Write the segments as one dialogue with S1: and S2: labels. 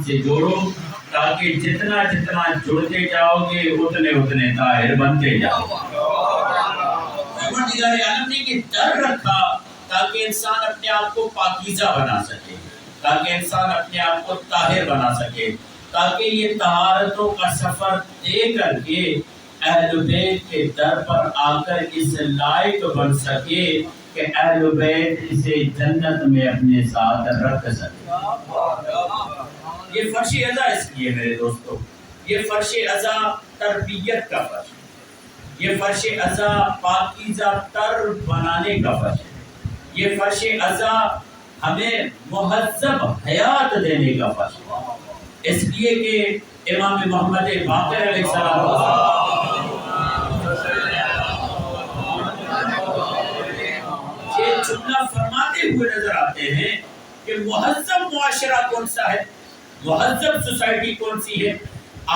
S1: سے جوڑو تاکہ جتنا جتنا جڑتے جاؤ گے اتنے اتنے طاہر بنتے جاؤ۔ پروردگار عالم نے کہ ڈر رکھا تاکہ انسان اپنے آپ کو پاکیزہ بنا سکے، تاکہ انسان اپنے آپ کو طاہر بنا سکے، تاکہ یہ طہارتوں کا سفر طے کر کے اہل بیت کے در پر آ کر اس لائق بن سکے کہ اہل بیت اسے جنت میں اپنے ساتھ رکھ سکے۔ یہ فرش ازا اس لیے میرے دوستو، یہ فرش ازا تربیت کا فرش ہے، یہ فرش ازا پاکیزہ تر بنانے کا فرش ہے، یہ فرش ازا ہمیں مہذب حیات دینے کا فرش ہے، اس لیے کہ امام محمد باقر علیہ السلام یہ جملہ فرماتے ہوئے نظر آتے ہیں کہ مہذب معاشرہ کون سا ہے، مہذب سوسائٹی کون سی ہے،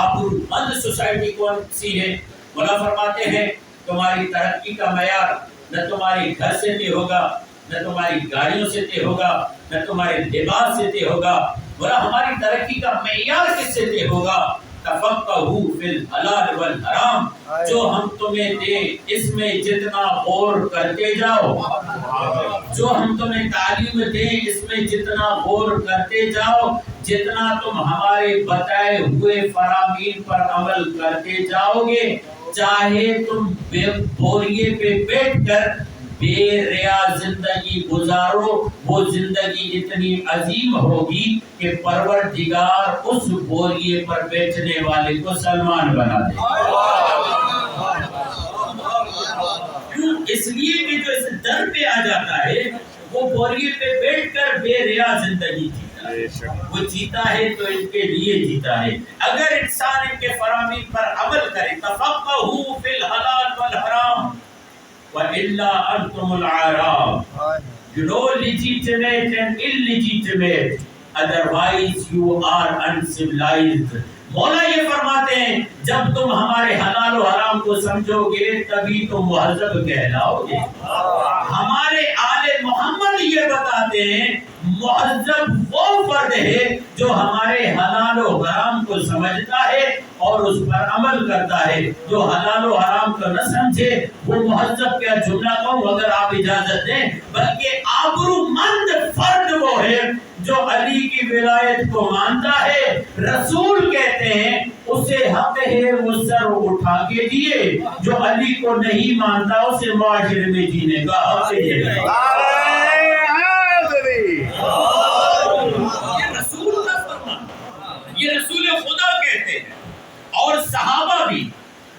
S1: آبرومند سوسائٹی کون سی ہے۔ مولا فرماتے ہیں تمہاری ترقی کا معیار نہ تمہاری گھر سے طے ہوگا، نہ تمہاری گاڑیوں سے طے ہوگا، نہ تمہارے لباس سے طے ہوگا، مولا ہماری ترقی کا معیار کس سے طے ہوگا؟ تفقہوا فی الحلال والحرام، جو ہم تمہیں دیں اس میں جتنا غور کرتے جاؤ، جو ہم تمہیں تعلیم دیں اس میں جتنا غور کرتے جاؤ، جتنا تم ہمارے بتائے ہوئے فرامین پر عمل کرتے جاؤ گے، چاہے تم بوریے پہ بیٹھ کر بے ریا زندگی گزارو، وہ زندگی اتنی عظیم ہوگی کہ پروردگار اس بوریے پر بیٹھنے والے کو سلمان بنا دے۔ کیوں؟ اس لیے کہ جو اس در پہ آ جاتا ہے وہ بوریے پہ بیٹھ کر بے ریا زندگی جیتا ہے، وہ جیتا ہے تو ان کے لیے جیتا ہے۔ اگر انسان ان کے فرامین پر عمل کرے، تفقہوا فی الحلال والحرام وَإِلَّا أَنْتُمُ الْعَرَابُ، you know legitimate and illegitimate, otherwise you are uncivilized۔ مولا یہ فرماتے ہیں جب تم ہمارے حلال و حرام کو سمجھو گے تبھی تم مہذب کہلاؤ گے۔ ہمارے آل محمد یہ بتاتے ہیں مہذب وہ فرد ہے جو ہمارے حلال و حرام کو سمجھتا ہے اور اس پر عمل کرتا ہے، جو حلال و حرام کو نہ سمجھے وہ مہذب کیا جملہ کہوں اگر آپ اجازت دیں، بلکہ آبرومند فرد وہ ہے جو علی کی ولایت کو مانتا ہے۔ رسول کہتے ہیں اسے حق ہے وہ سر اٹھا کے دیے، جو علی کو نہیں مانتا اسے معاشرے میں جینے کا حق ہے۔ یہ رسول کا فرمان، یہ رسول خدا کہتے ہیں، اور صحابہ بھی۔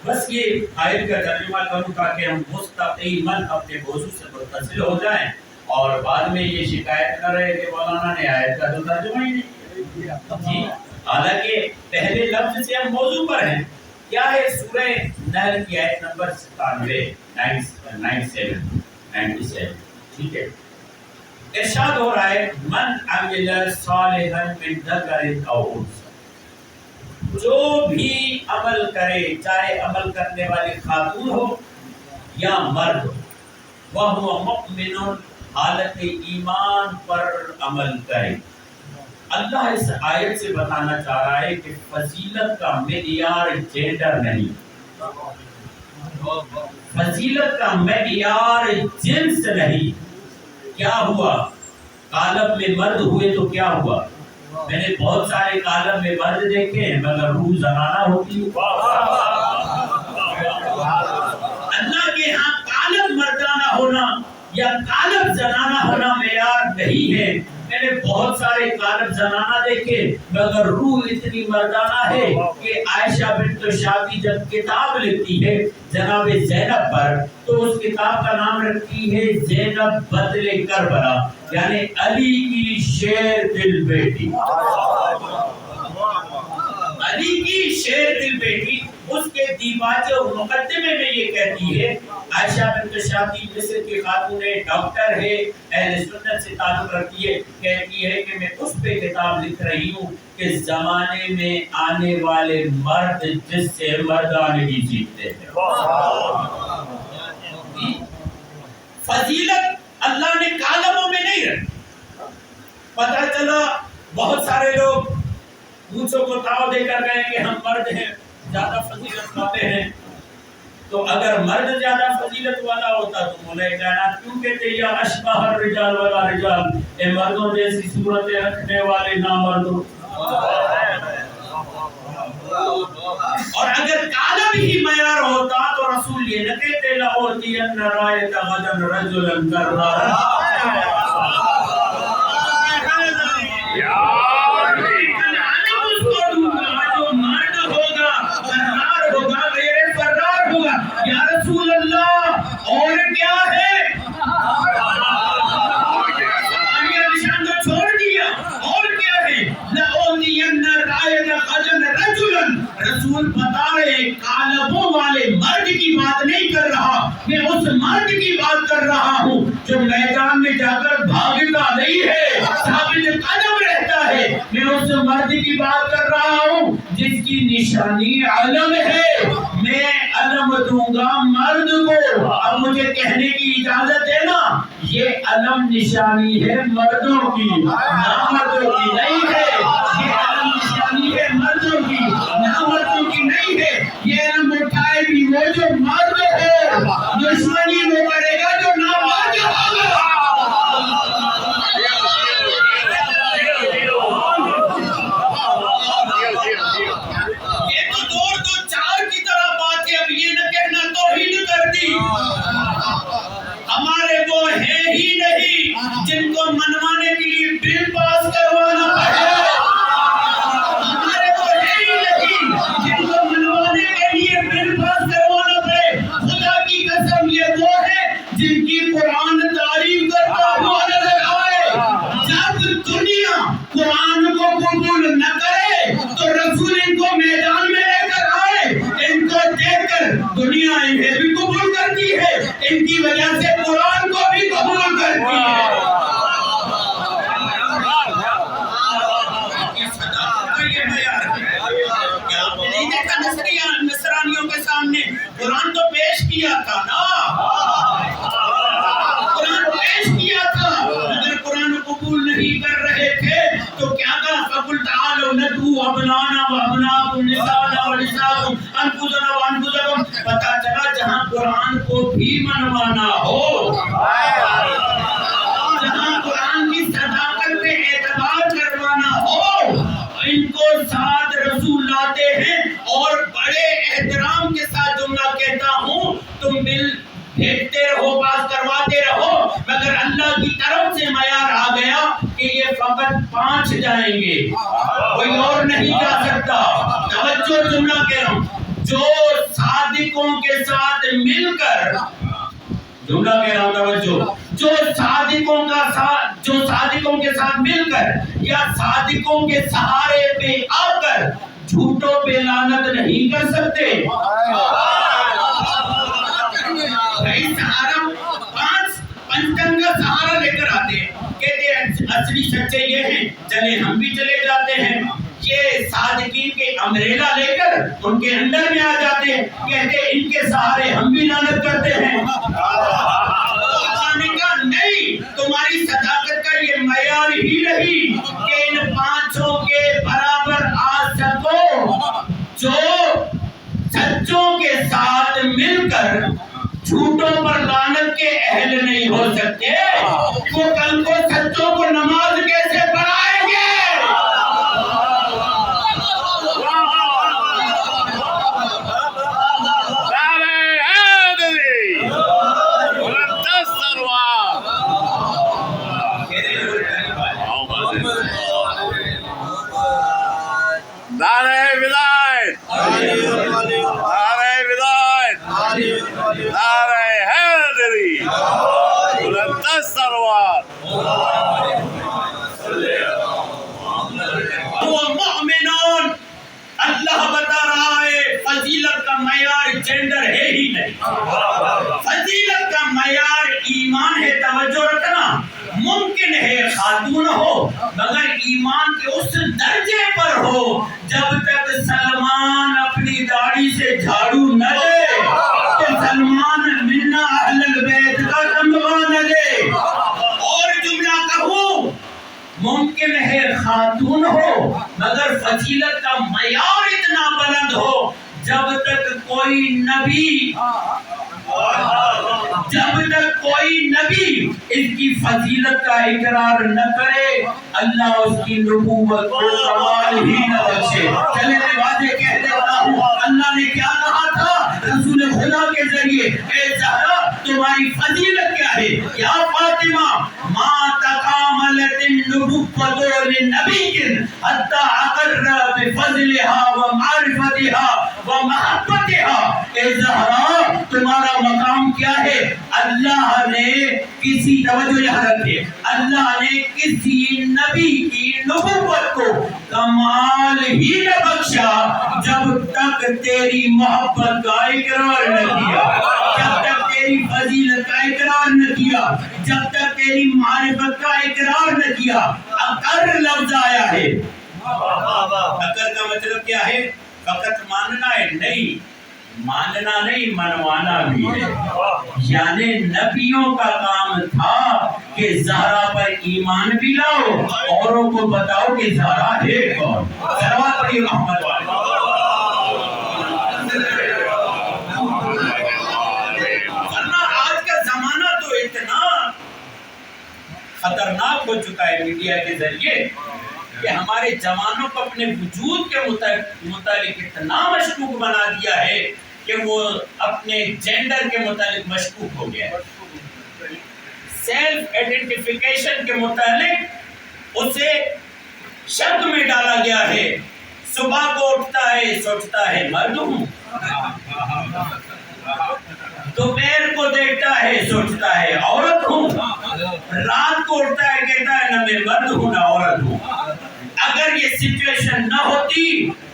S1: بس یہ آیت کا ترجمہ کروں تاکہ ہم مستقیماً اپنے موضوع سے متصل ہو جائیں اور بعد میں یہ شکایت کر رہے کہ مولانا نے آیت کا تو ترجمہ ہی نہیں کیا۔ جی حالانکہ پہلے لفظ سے ہم موضوع پر ہیں۔ کیا ہے؟ سورہ نحل کی آیت نمبر 97، ٹھیک ہے؟ ارشاد ہو رہا ہے من عمل صالحا من ذکر او انثی، جو بھی عمل کرے، چاہے عمل کرنے والی خاتون ہو یا مرد ہو، وَهُوَ مُؤْمِنٌ، حالت ایمان پر عمل کرے۔ اللہ اس آیت سے بتانا چاہ رہا ہے کہ فضیلت کا معیار جینڈر نہیں، فضیلت کا معیار جنس نہیں۔ کیا ہوا؟ کالم میں مرد ہوئے تو کیا ہوا؟ میں نے بہت سارے کالم میں مرد دیکھے ہیں مگر روح زنانہ ہوتی ہے۔ اللہ کے ہاں کالم مردانہ ہونا یا کالم زنانہ ہونا معیار نہیں ہے۔ میں نے بہت سارے کالم زنانہ دیکھے مگر روح اتنی مردانہ ہے کہ عائشہ بنت شابی جب کتاب لکھتی ہے جناب زینب پر تو اس کتاب کا نام رکھتی ہے زینب بدل کربلا، یعنی علی کی شیر دل بیٹی، علی کی شیر دل بیٹی۔ اس کے دیباچے اور مقدمے میں یہ کہتی ہے عائشہ بنت شابی مصر کی خاتون ڈاکٹر ہے، اہل سنت سے تعلق رکھتی ہے، کہتی ہے کہ میں اس پہ کتاب لکھ رہی ہوں کہ زمانے میں آنے والے مرد جس سے مردانگی سیکھتے ہیں۔ فضیلت اللہ نے کالموں میں نہیں رکھی۔ پتہ چلا بہت سارے لوگ دوسروں کو دعوت دے کر کہیں کہ ہم مرد ہیں زیادہ فضیلت پاتے ہیں، تو اگر مرد زیادہ فضیلت والا ہوتا تو مولا کائنات کیوں کہتے یا اشبہ الرجال والا رجال، اے مردوں جیسی صورتیں رکھنے والے نامردوں. اور اگر کالم ہی معیار ہوتا تو رسول یہ نہ کہتے لَأُعْطِيَنَّ رَائِدَ غَدًا رَجُلًا كَرَّارًا. یا رسول اللہ اور کیا ہے؟ نشان تو چھوڑ دیا، اور کیا ہے؟ لَأُعْطِيَنَّ رَائِدَ غَدًا رَجُلًا. رسول بتا رہے کالبوں والے مرد کی بات نہیں کر رہا، میں اس مرد کی بات کر رہا ہوں جو میدان میں جا کر بھاگتا نہیں ہے، ثابت قدم رہتا ہے. میں اس مرد کی بات کر رہا ہوں جس کی نشانی علم ہے. میں علم دوں گا مرد کو. اب مجھے کہنے کی اجازت ہے نا، یہ علم نشانی ہے مردوں کی، نامردوں کی نہیں ہے. یہ علم نشانی ہے مردوں کی، نامردوں کی نہیں ہے. یہ علم اٹھائے بھی وہ جو مرد ہے، دشمنی وہ کرے گا جو نامرد ہوگا. ہمارے وہ ہیں ہی نہیں جن کو منوانے کے لیے بل پاس کروانا پڑے. ہمارے وہ ہیں ہی نہیں جن کو منوانے کے لیے بل پاس کروانا پڑے. خدا کی قسم یہ وہ ہے جن کی قرآن تعریف کرتا ہوا نظر آئے. جب دنیا قرآن کو قبول نہ کرے تو رسول ان کو میدان میں لے کر آئے. ان کو دیکھ کر دنیا انہیں بھی قبول کرتی ہے، ان کی وجہ سے قرآن کو بھی قبول کرتی ہے. نصرانیوں کے سامنے قرآن تو پیش کیا تھا نا، قرآن پیش کیا تھا. اگر قرآن قبول نہیں کر رہے تھے تو کیا کہا؟ فَقُلْ تَعَالَوْا نَدْعُوا أَبْنَاءَنَا وَأَبْنَاءَكُمْ نِسَاءَنَا وَنِسَاءَكُمْ أَنفُسَنَا وَأَنفُسَكُمْ. پتہ چلا جہاں قرآن کو بھی منوانا ہو، جہاں قرآن کی صداقت پہ اعتبار کروانا ہو، ان کو ساتھ رسول لاتے ہیں. اور بڑے احترام کے ساتھ جملہ کہتا ہوں، تم بل بھیجتے رہو، پاس کرواتے رہو، مگر اللہ کی طرف سے معیار آ گیا کہ یہ فقط 5 جائیں گے، کوئی اور نہیں جا سکتا. توجہ جملہ کہہ رہا ہوں، جو صادقوں کے ساتھ مل کر، جملہ کہہ رہا ہوں توجہ، جو صادقوں کے ساتھ مل کر یا صادقوں کے سہارے پہ آ کر جھوٹوں پہ لعنت نہیں کر سکتے. بھائی سہارا 5 پنجتن کا سہارا لے کر آتے ہیں، کہتے ہیں اصلی سچے یہ ہیں، چلے ہم بھی چلے جاتے ہیں. یہ صادقین کے امبریلا لے کر ان کے اندر میں آ جاتے ہیں، کہتے ہیں ان کے سہارے ہم بھی لعنت کرتے ہیں. نہیں، تمہاری صداقت کا یہ معیار ہی نہیں کہ ان 5 کے برابر آ سکو. جو سچوں کے ساتھ مل کر جھوٹوں پر لعنت کے اہل نہیں ہو سکتے، وہ کل کو سچوں کو نماز کیسے پڑھائیں گے؟ اللہ بتا رہا ہے فضیلت کا معیار جینڈر ہے ہی نہیں، فضیلت کا معیار ایمان ہے. توجہ رکھنا، ممکن ہے خاتون ہو مگر ایمان کے اس درجے پر ہو جب تک سلمان اپنی مگر فضیلت کا معیار اتنا بلند ہو جب تک کوئی نبی اس کی فضیلت کا اقرار نہ کرے اللہ اس کی نبوت کو کمال ہی نہ بخشے۔ چلے میں واضح کہہ دیتا ہوں، اللہ نے کیا کہا تھا رسول خدا کے ذریعے، اے زہرا تمہاری فضیلت کیا ہے؟ یا فاطمہ ما تکاملت النبوۃ لنبی حتی اقر بفضلها ومعرفتها ومحبتها۔ اے زہرا تمہارا مقام کیا ہے؟ اللہ نے کسی توجہ یہاں رکھے، اللہ نے کسی نبی کی نبوت کو کمال ہی نہ بخشا جب تک تیری محبت کا اقرار نہ کیا، جب تک تیری فضیلت کا اقرار نہ کیا، جب تک تیری معرفت کا اقرار نہ کیا۔ اقر لفظ آیا ہے، اقر کا مطلب کیا ہے؟ فقط ماننا ہے؟ نہیں، ماننا نہیں، منوانا بھی ہے۔ یعنی نبیوں کا کام تھا کہ زہرا پر ایمان بھی لاؤ، اوروں کو بتاؤ کہ زہرا ہے کون۔ صلوات پڑھیے محمد والے۔ ورنہ آج کا زمانہ تو اتنا خطرناک ہو چکا ہے میڈیا کے ذریعے کہ ہمارے جوانوں کو اپنے وجود کے متعلق اتنا مشکوک بنا دیا ہے کہ وہ اپنے جینڈر کے متعلق مشکوک ہو گیا ہے۔ سیلف ایڈنٹیفیکیشن کے متعلق اسے شک میں ڈالا گیا ہے۔ صبح کو اٹھتا ہے سوچتا ہے مرد ہوں، دوپہر کو دیکھتا ہے سوچتا ہے عورت ہوں، رات کو اٹھتا ہے کہتا ہے نہ میں مرد ہوں نہ عورت ہوں۔ اگر یہ سچویشن نہ ہوتی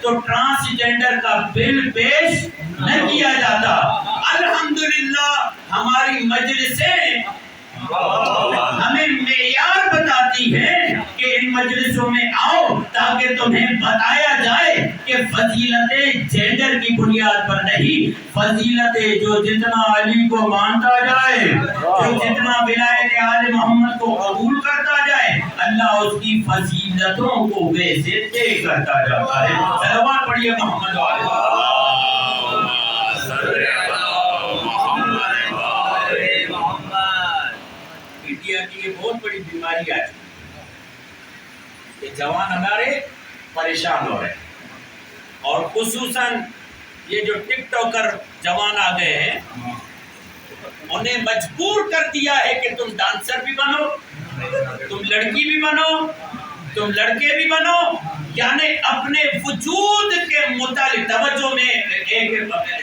S1: تو ٹرانسجینڈر کا بل پیش نہ کیا جاتا۔ الحمدللہ ہماری مجلسیں ہمیں معیار بتاتی ہیں کہ ان مجلسوں میں آؤ تاکہ تمہیں بتایا جائے کہ فضیلتیں جینڈر کی بنیاد پر نہیں، فضیلتیں جو جتنا علی کو مانتا جائے، جو جتنا ولایت آل محمد کو قبول کرتا جائے، اللہ اس کی فضیلتوں کو ویسے طے کرتا جاتا ہے۔ صلوات پڑھیے محمد والے۔ میڈیا کی یہ بہت بڑی بیماری آ چکی ہے کہ جوان ہمارے پریشان ہو رہے ہیں، اور خصوصاً یہ جو ٹک ٹاکر جوان آ گئے ہیں انہیں مجبور کر دیا ہے کہ تم ڈانسر بھی بنو، تم لڑکی بھی بنو، تم لڑکے بھی بنو، یعنی اپنے وجود کے متعلق توجہ میں ایک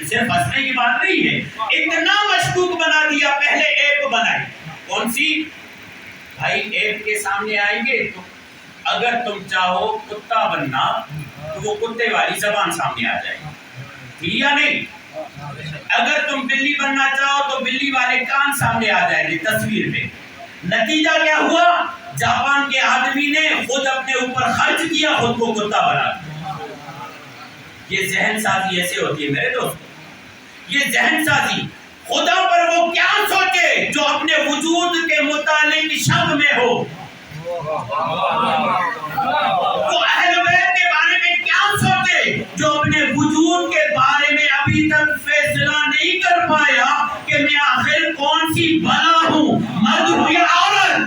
S1: صرف ہنسنے کی بات نہیں ہے، اتنا مشکوک بنا دیا۔ پہلے ایپ بنائی، کون سی؟ بھائی ایپ کے سامنے آئیں گے تو اگر تم چاہو کتا بننا تو وہ کتے والی زبان سامنے آ جائے گی یا نہیں؟ اگر تم بلی بننا چاہو تو بلی والے کان سامنے آ جائیں گے تصویر پہ۔ نتیجہ کیا ہوا؟ جاپان کے آدمی نے خود اپنے اوپر خرچ کیا، خود کو کتا بنا دیا۔ یہ ذہن سازی ایسے ہوتی ہے میرے دوست، یہ ذہن سازی۔ خدا پر وہ کیا سوچے جو اپنے وجود کے متعلق شک میں ہو، وہ اہل بیت کے بارے میں کیا سوچے جو اپنے وجود کے بارے میں ابھی تک فیصلہ نہیں کر پایا کہ میں آخر کون سی بلا ہوں، مرد ہوں یا عورت۔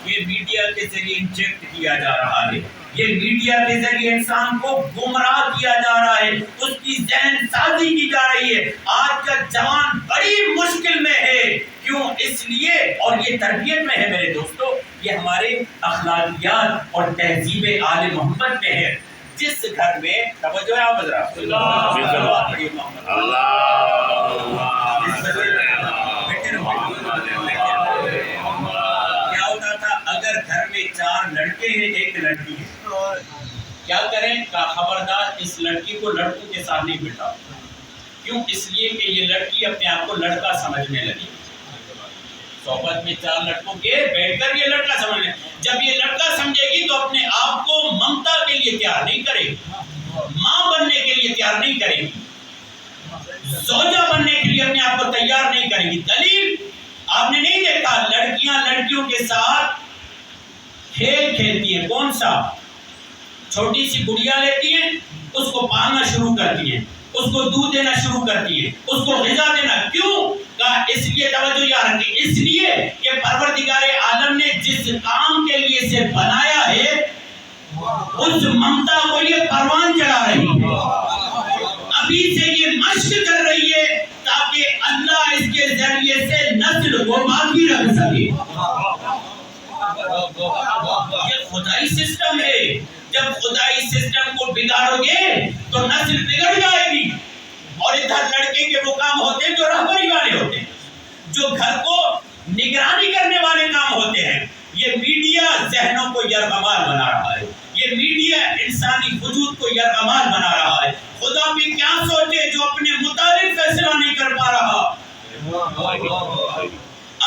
S1: یہ میڈیا کے ذریعے انجیکٹ کیا جا رہا ہے، یہ میڈیا کے ذریعے انسان کو گمراہ کیا جا رہا ہے، اس کی ذہن سازی کی جا رہی ہے۔ آج کا جوان بڑی مشکل میں ہے، کیوں؟ اس لیے، اور یہ تربیت میں ہے میرے دوستو، یہ ہمارے اخلاقیات اور تہذیب آل محمد میں ہے۔ جس گھر میں توجہ ہے آپ حضرات، کیا ہوتا تھا اگر گھر میں 4 لڑکے ہیں 1 لڑکی ہے، کیا کریں؟ خبردار اس لڑکی کو لڑکوں کے ساتھ نہیں بٹھاؤ۔ کیوں؟ اس لیے کہ یہ لڑکی اپنے آپ کو لڑکا سمجھنے لگی۔ صحبت میں 4 لڑکوں کے بیٹھ کر یہ لڑکا سمجھنے، جب یہ لڑکا سمجھے گی تو اپنے آپ کو ممتا کے لیے تیار نہیں کرے گی، ماں بننے کے لیے تیار نہیں کرے گی، زوجہ بننے کے لیے اپنے آپ کو تیار نہیں کرے گی۔ دلیل آپ نے نہیں دیکھا، لڑکیاں لڑکیوں کے ساتھ کھیل کھیلتی ہیں. کون سا؟ چھوٹی سی گڑیا لیتی ہیں، اس کو پالنا شروع کرتی ہیں، اس کو دودھ دینا شروع کرتی ہے، اس کو غذا دینا. کیوں؟ کہا اس لیے، توجہ یاد رکھیں، اس لیے کہ پروردگار عالم نے جس کام کے لیے اسے بنایا ہے اس ممتا کو یہ پروان چڑھا رہی ہے. ابھی سے یہ مشق کر رہی ہے تاکہ اللہ اس کے ذریعے سے نسل کو باقی رکھ سکے. یہ خدائی سسٹم ہے. جب خدائی سسٹم کو بگاڑو گے تو نسل بگڑ جائے گی. اور ادھر لڑکے کے وہ کام ہوتے ہیں جو رہبری والے ہوتے ہیں، جو گھر کو نگرانی کرنے والے کام ہوتے ہیں. یہ میڈیا ذہنوں کو یرغمال بنا رہا ہے، یہ میڈیا انسانی وجود کو یرغمال بنا رہا ہے. خدا بھی کیا سوچے جو اپنے متعلق فیصلہ نہیں کر پا رہا،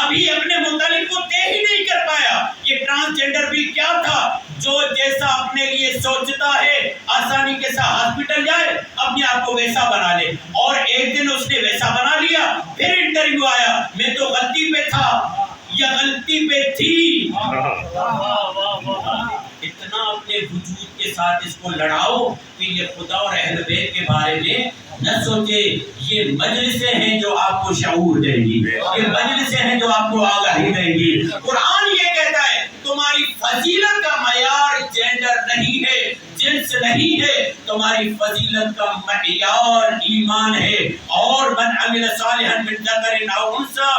S1: ابھی اپنے متعلق کو طے ہی نہیں کر پایا. یہ ٹرانسجنڈر بل کیا تھا؟ جو جیسا اپنے لیے سوچتا ہے آسانی کے ساتھ ہاسپٹل جائے، اپنے آپ کو ویسا بنا لے. اور ایک دن اس نے ویسا بنا لیا، پھر انٹرویو آیا، میں تو غلطی پہ تھا یا غلطی پہ تھی. اتنا اپنے وجود کے ساتھ اس کو لڑاؤ کہ یہ خدا اور اہل بیت کے بارے میں نہ سوچے. یہ مجلسیں ہیں جو آپ کو شعور دیں گی، یہ مجلسیں ہیں جو آپ کو آگاہی دیں گی. قرآن یہ کہتا ہے تمہاری فضیلت کا معیار جینڈر نہیں ہے، جنس نہیں ہے، تمہاری فضیلت کا معیار ایمان ہے. اور من عمل صالحا من ذکر او انثى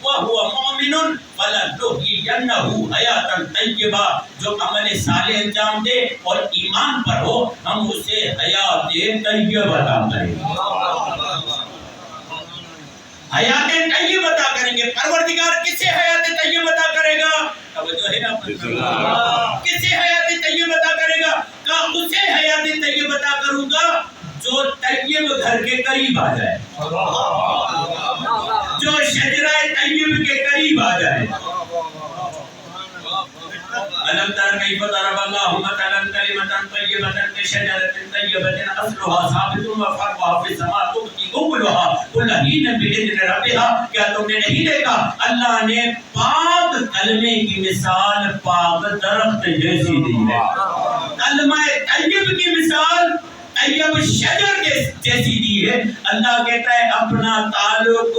S1: وهو مؤمن فلنحيينه حیاتا طیبہ. جو عمل صالح انجام دے اور ایمان پر ہو، ہم اسے حیات طیبہ عطا کریں گے، حیات طیبہ عطا کریں گے. پروردگار کسے حیات طیبہ عطا کرے گا؟ توجہ ہے نا؟ کسے حیات طیبہ عطا کرے گا؟ کہ اسے حیات طیبہ عطا کروں گا جو طیب گھر کے قریب آ جائے، جو شجرہ طیب کے قریب آ جائے. ألم تر كيف ضرب الله مثلا كلمة طيبة كشجرة طيبة أصلها ثابت وفرعها في السماء تؤتي أكلها كل حين بإذن ربها. کیا تم نے نہیں دیکھا اللہ نے پاک کلمے کی مثال پاک درخت جیسی دی ہے. کلمہ طیب کی مثال طیب شجر جیسی دی ہے. اللہ کہتا ہے اپنا تعلق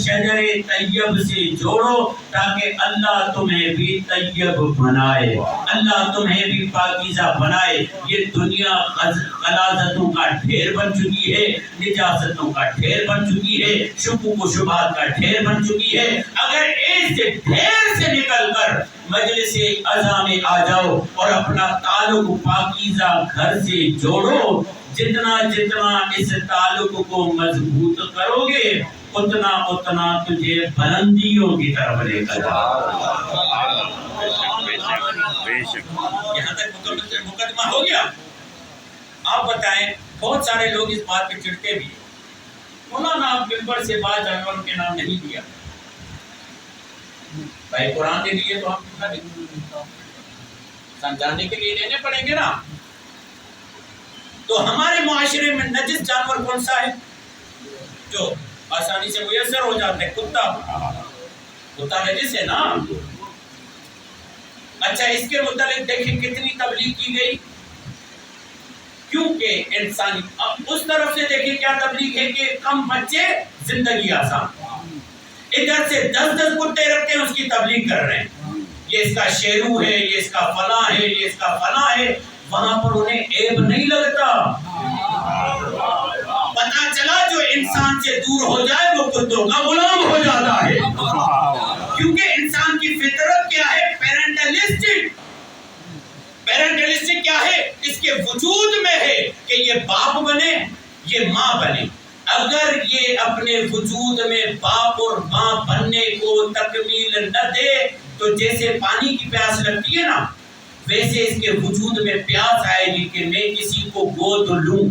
S1: شجر طیب سے جوڑو تاکہ اللہ تمہیں بھی طیب بنائے، اللہ تمہیں بھی پاکیزہ بنائے. یہ دنیا غلاظتوں کا ڈھیر بن چکی ہے، نجاستوں کا ڈھیر بن چکی ہے، شکوک و شبہات کا ڈھیر بن چکی ہے. اگر اس ڈھیر سے نکل کر مجلس عزا میں آ جاؤ اور اپنا تعلق پاکیزہ گھر سے جوڑو، جتنا جتنا اس تعلق کو مضبوط کرو گے اتنا اتنا تجھے بلندیوں کی طرف لے کر یہاں تک مقدمہ ہو گیا. آپ بتائیں، بہت سارے لوگ اس بات پہ چڑھتے بھی ہیں، مولانا آپ ممبر سے بعض جانوروں کے نام نہیں دیا. بھائی قرآن نے لیے تو ہم سمجھانے کے لیے لینے پڑیں گے نا. تو ہمارے معاشرے میں نجس جانور کون سا ہے جو آسانی سے میسر ہو جاتا ہے؟ کتا نجس ہے نا. اچھا، اس کے متعلق دیکھیں کتنی تبلیغ کی گئی، کیونکہ انسانی. اب اس طرف سے دیکھیں کیا تبلیغ ہے کہ کم بچے زندگی آسان. ادھر سے 10 کتے رکھتے ہیں، اس کی تبلیغ کر رہے ہیں، یہ اس کا شیرو ہے، یہ اس کا فلاں ہے، یہ اس کا فلاں ہے. وہاں پر انہیں عیب نہیں لگتا. پتہ چلا جو انسان سے دور ہو جائے وہ کتوں کا غلام ہو جاتا ہے، کیونکہ انسان کی فطرت کیا ہے؟ پیرنٹلسٹک. پیرنٹلسٹک کیا ہے؟ اس کے وجود میں ہے کہ یہ باپ بنے، یہ ماں بنے. اگر یہ اپنے وجود میں باپ اور ماں بننے کو تکمیل نہ دے تو جیسے پانی کی پیاس لگتی ہے نا، ویسے اس کے وجود میں پیاس آئے گی کہ میں کسی کو گود لوں.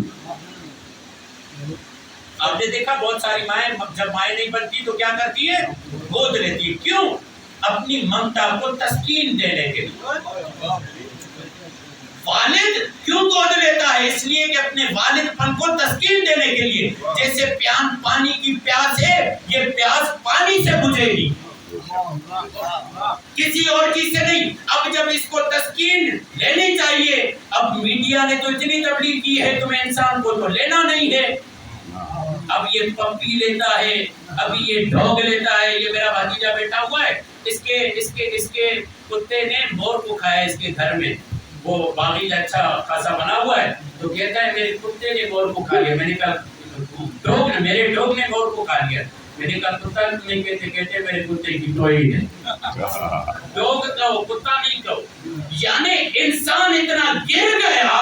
S1: آپ نے دیکھا بہت ساری مائیں جب مائیں نہیں بنتی تو کیا کرتی ہے؟ گود لیتی. کیوں؟ اپنی ممتا کو تسکین دینے کے لیے. والد کیوں گود لیتا ہے؟ اس لیے کہ اپنے والد پن کو تسکین دینے کے لیے. جیسے پانی کی پیاس ہے، یہ پیاس پانی سے بجھے گی. کسی اور چیز سے نہیں. اب جب اس کو تسکین لینی چاہیے, اب میڈیا نے تو اتنی تبلیغ کی ہے تمہیں انسان کو تو لینا نہیں ہے. اب یہ پپی لیتا ہے, ابھی یہ ڈاگ لیتا ہے. یہ میرا بھتیجا بیٹھا ہوا ہے, اس کے کتے نے مور کو کھایا اس کے گھر میں. وہ باغی اچھا خاصا بنا ہوا ہے, تو کہتا ہے میرے کتے نے مور کو کھا لیا. میں نے کہا میرے ڈاگ نے مور کو کھا لیا. میں نے کہا کتا نہیں کہتے میرے کتے کی ٹوئی ہے. ڈاگ کہو, کتا نہیں کہو. یعنی انسان اتنا گر گیا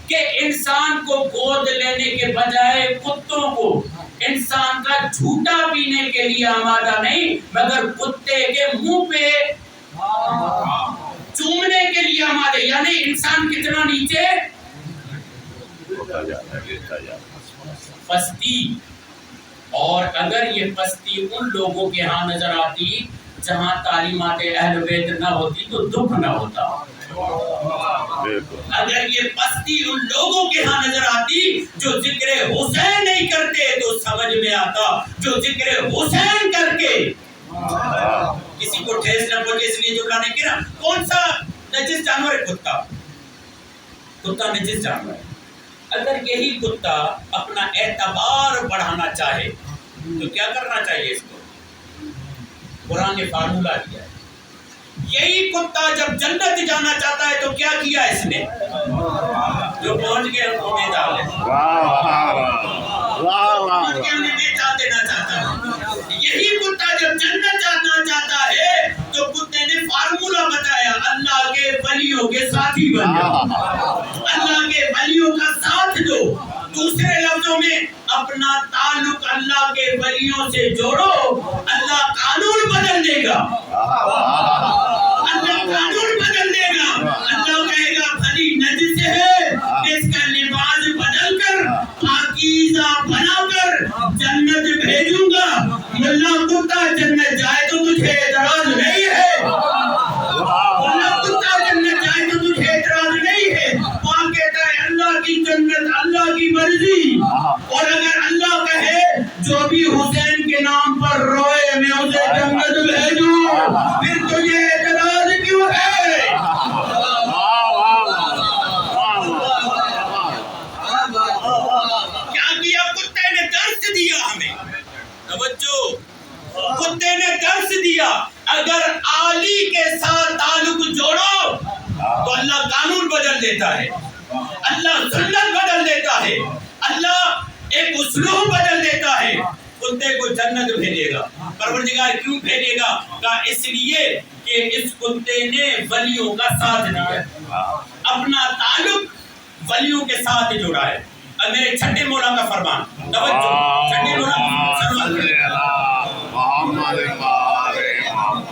S1: کہ انسان کو گود لینے کے بجائے کتوں کو انسان کا جھوٹا پینے کے لیے آمادہ نہیں, مگر کتے کے منہ پہ چومنے کے لیے آمادہ. یعنی انسان کتنا نیچے پستی. اور اگر یہ پستی ان لوگوں کے ہاں نظر آتی جہاں تعلیمات اہل بیت نہ ہوتی تو دکھ نہ ہوتا. اگر یہ پستی ان لوگوں کے ہاں نظر آتی جو ذکر حسین نہیں کرتے تو سمجھ میں آتا. جو ذکر حسین کر کے کسی کو ٹھیس نہ پہنچے اس لیے جملہ نہیں کہنا. کون سا نجس جانور ہے کتا؟ کتا نجس جانور ہے. اگر یہی کتا اپنا اعتبار بڑھانا چاہے تو کیا کرنا چاہیے اس کو؟ قرآن نے فارمولہ دیا ہے. یہی کتا جب جنت جانا چاہتا ہے تو کیا کیا اس نے؟ جو پہنچ گئے ان کو میں ڈال دینا چاہتا ہے. یہی کتا جب جنت جانا چاہتا ہے تو کتے نے فارمولہ بتایا, اللہ کے ولیوں کے ساتھی بن جاؤ, اللہ کے ولیوں کا ساتھ دو. دوسرے لفظوں میں اپنا تعلق اللہ کے ولیوں سے جوڑو, اللہ قانون بدل دے گا. اللہ قانون بدل دے گا. اللہ کہے گا بھلی نجس ہے, اس کا لباس بدل کر پاکیزہ بنا کر جنت بھیجوں گا. ملا کتا جنت جائے تو تجھے اعتراض نہیں ہے. ملا کتا جنت جائے تو تجھے اعتراض نہیں ہے. وہاں کہتا ہے اللہ کی جنت اللہ کی مرضی. اور اگر اللہ کہے جو بھی حسین کے نام پر روئے میں اسے جنت بھیجوں, پھر تجھے اعتراض کیوں ہے؟ کیا کیا کتے نے درس دیا ہمیں. توجہ, کتے نے درس دیا. اگر عالی کے ساتھ تعلق جوڑو تو اللہ قانون بدل دیتا ہے, اللہ سنت بدل دیتا ہے, اللہ ایک اسلوب بدل دیتا ہے. کتے کو جنت بھیجے گا. پروردگار کیوں بھیجے گا؟ کہا اس لیے کہ اس کتے نے ولیوں کا ساتھ دیا, اپنا تعلق ولیوں کے ساتھ جوڑا ہے. اب میرے چھٹے مولا کا فرمان, توجہ, چھٹے مولا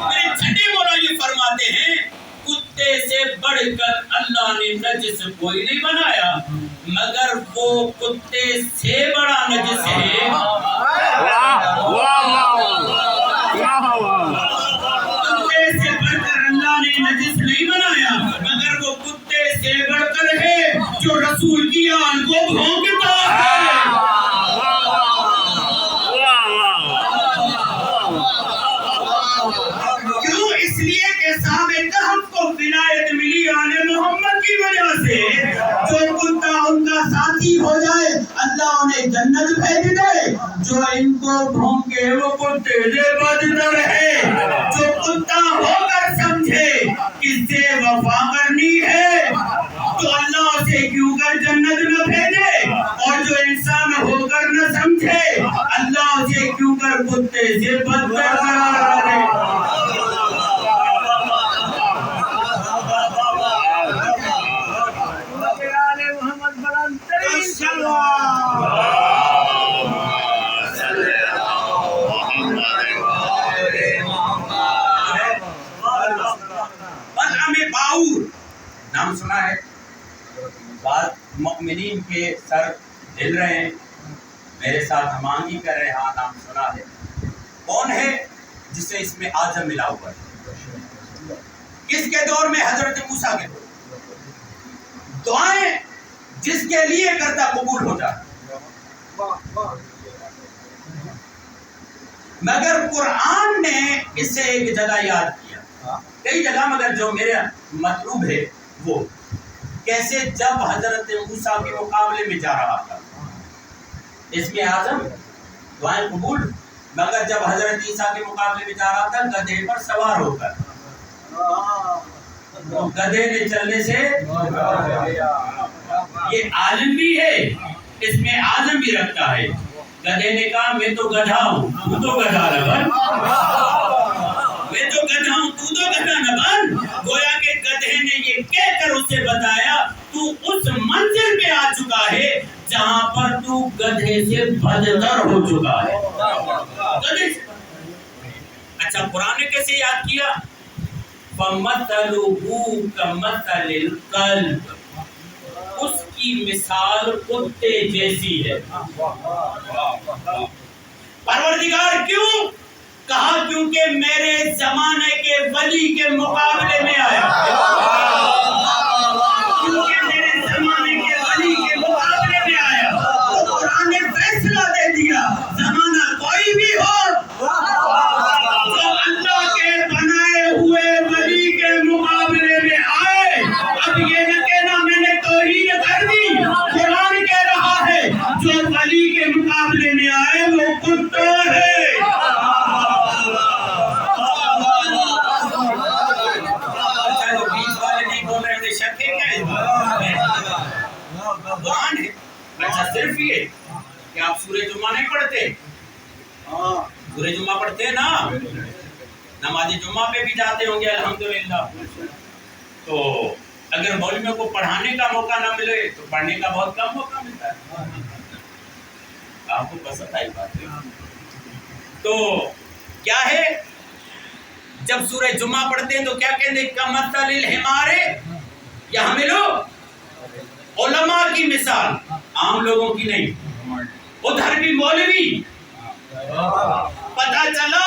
S1: میرے چھٹے مولا یہ فرماتے ہیں کتے سے بڑھ کر اللہ نے نجس کوئی نہیں بنایا, مگر وہ کتے سے بڑا نجس ہے. کتے سے بڑھ کر اللہ نے نجس نہیں بنایا, مگر وہ کتے سے بڑھ کر ہے جو رسول کی آن کو بھونکتا ہے. کیوں؟ اس لیے کہ صاحب کہف کو ولایت ملی آل محمد کی وجہ سے. جو کتا ان کا ساتھی ہو جائے اللہ انہیں جنت بھیج دے. جو ان کو بھونکے وہ کتے سے بدتر ہے. جو کتا ہو کر سمجھے کس سے وفا کرنی ہے تو اللہ اسے کیوں کر جنت نہ بھیجے, اور جو انسان ہو کر نہ سمجھے اللہ اسے کیوں کر کتے سے بدتر قرار دے. نام سنا ہے, بعض مؤمنین کے سر ہل رہے ہیں, میرے ساتھ ہمانگی کر رہے ہیں. ہاں نام سنا ہے. کون ہے جسے اس میں اعظم ملا ہوا ہے؟ کس کے دور میں؟ حضرت موسیٰ کے دور. دعائیں جس کے لیے کرتا قبول ہو جاتا. مگر قرآن نے اسے ایک جگہ یاد کیا، کئی جگہ، مگر جو میرا مطلوب ہے وہ کیسے جب حضرت موسیٰ کے مقابلے میں جا رہا تھا، اس میں اعظم دعائیں قبول، مگر جب حضرت عیسیٰ کے مقابلے میں جا رہا تھا گدھے پر سوار ہو کر، گدھے نے چلنے سے یہ عالم بھی ہے، اس میں اعظم بھی رکھتا ہے۔ گدھے نے کہا میں تو گدھا ہوں، تو گدھا نہ بن، میں تو گدھا ہوں، تو گدھا نہ بن۔ گویا کہ گدھے نے یہ کہہ کر اسے بتایا تو اس منزل پہ آ چکا ہے جہاں پر تو گدھے سے بدتر ہو چکا ہے۔ گدھے سے اچھا قرآن نے کیسے یاد کیا؟ فَمَثَلُهُ كَمَثَلِ الْكَلْبِ، اس کی مثال کتے جیسی ہے۔ پروردگار کیوں کہا؟ کیونکہ میرے زمانے کے ولی کے مقابلے میں آیا، کیونکہ میرے زمانے کے ولی کے مقابلے میں آیا، تو قرآن نے فیصلہ دے دیا زمانہ کوئی بھی ہو جو اللہ کے بنائے ہوئے ولی کے مقابلے میں آئے، اب یہ نہ کہنا میں نے توہین کر دی، قرآن کہہ رہا ہے جو ولی کے مقابلے میں آئے وہ کتا ہے۔ قرآن ہے۔ اچھا صرف یہ کہ آپ سورہ جمعہ نہیں پڑھتے؟ سورہ جمعہ پڑھتے ہیں نا، نماز جمعہ پہ بھی جاتے ہوں گے الحمدللہ، تو اگر مولویوں کو پڑھانے کا موقع نہ ملے تو پڑھنے کا بہت کم موقع ملتا ہے۔ آپ کو پسند آئی بات ہے؟ تو کیا ہے جب سورہ جمعہ پڑھتے ہیں تو کیا کہتے ہیں؟ کمثل الحمار یحملو، علماء کی مثال، عام لوگوں کی نہیں۔ ادھر بھی مولوی، پتہ چلا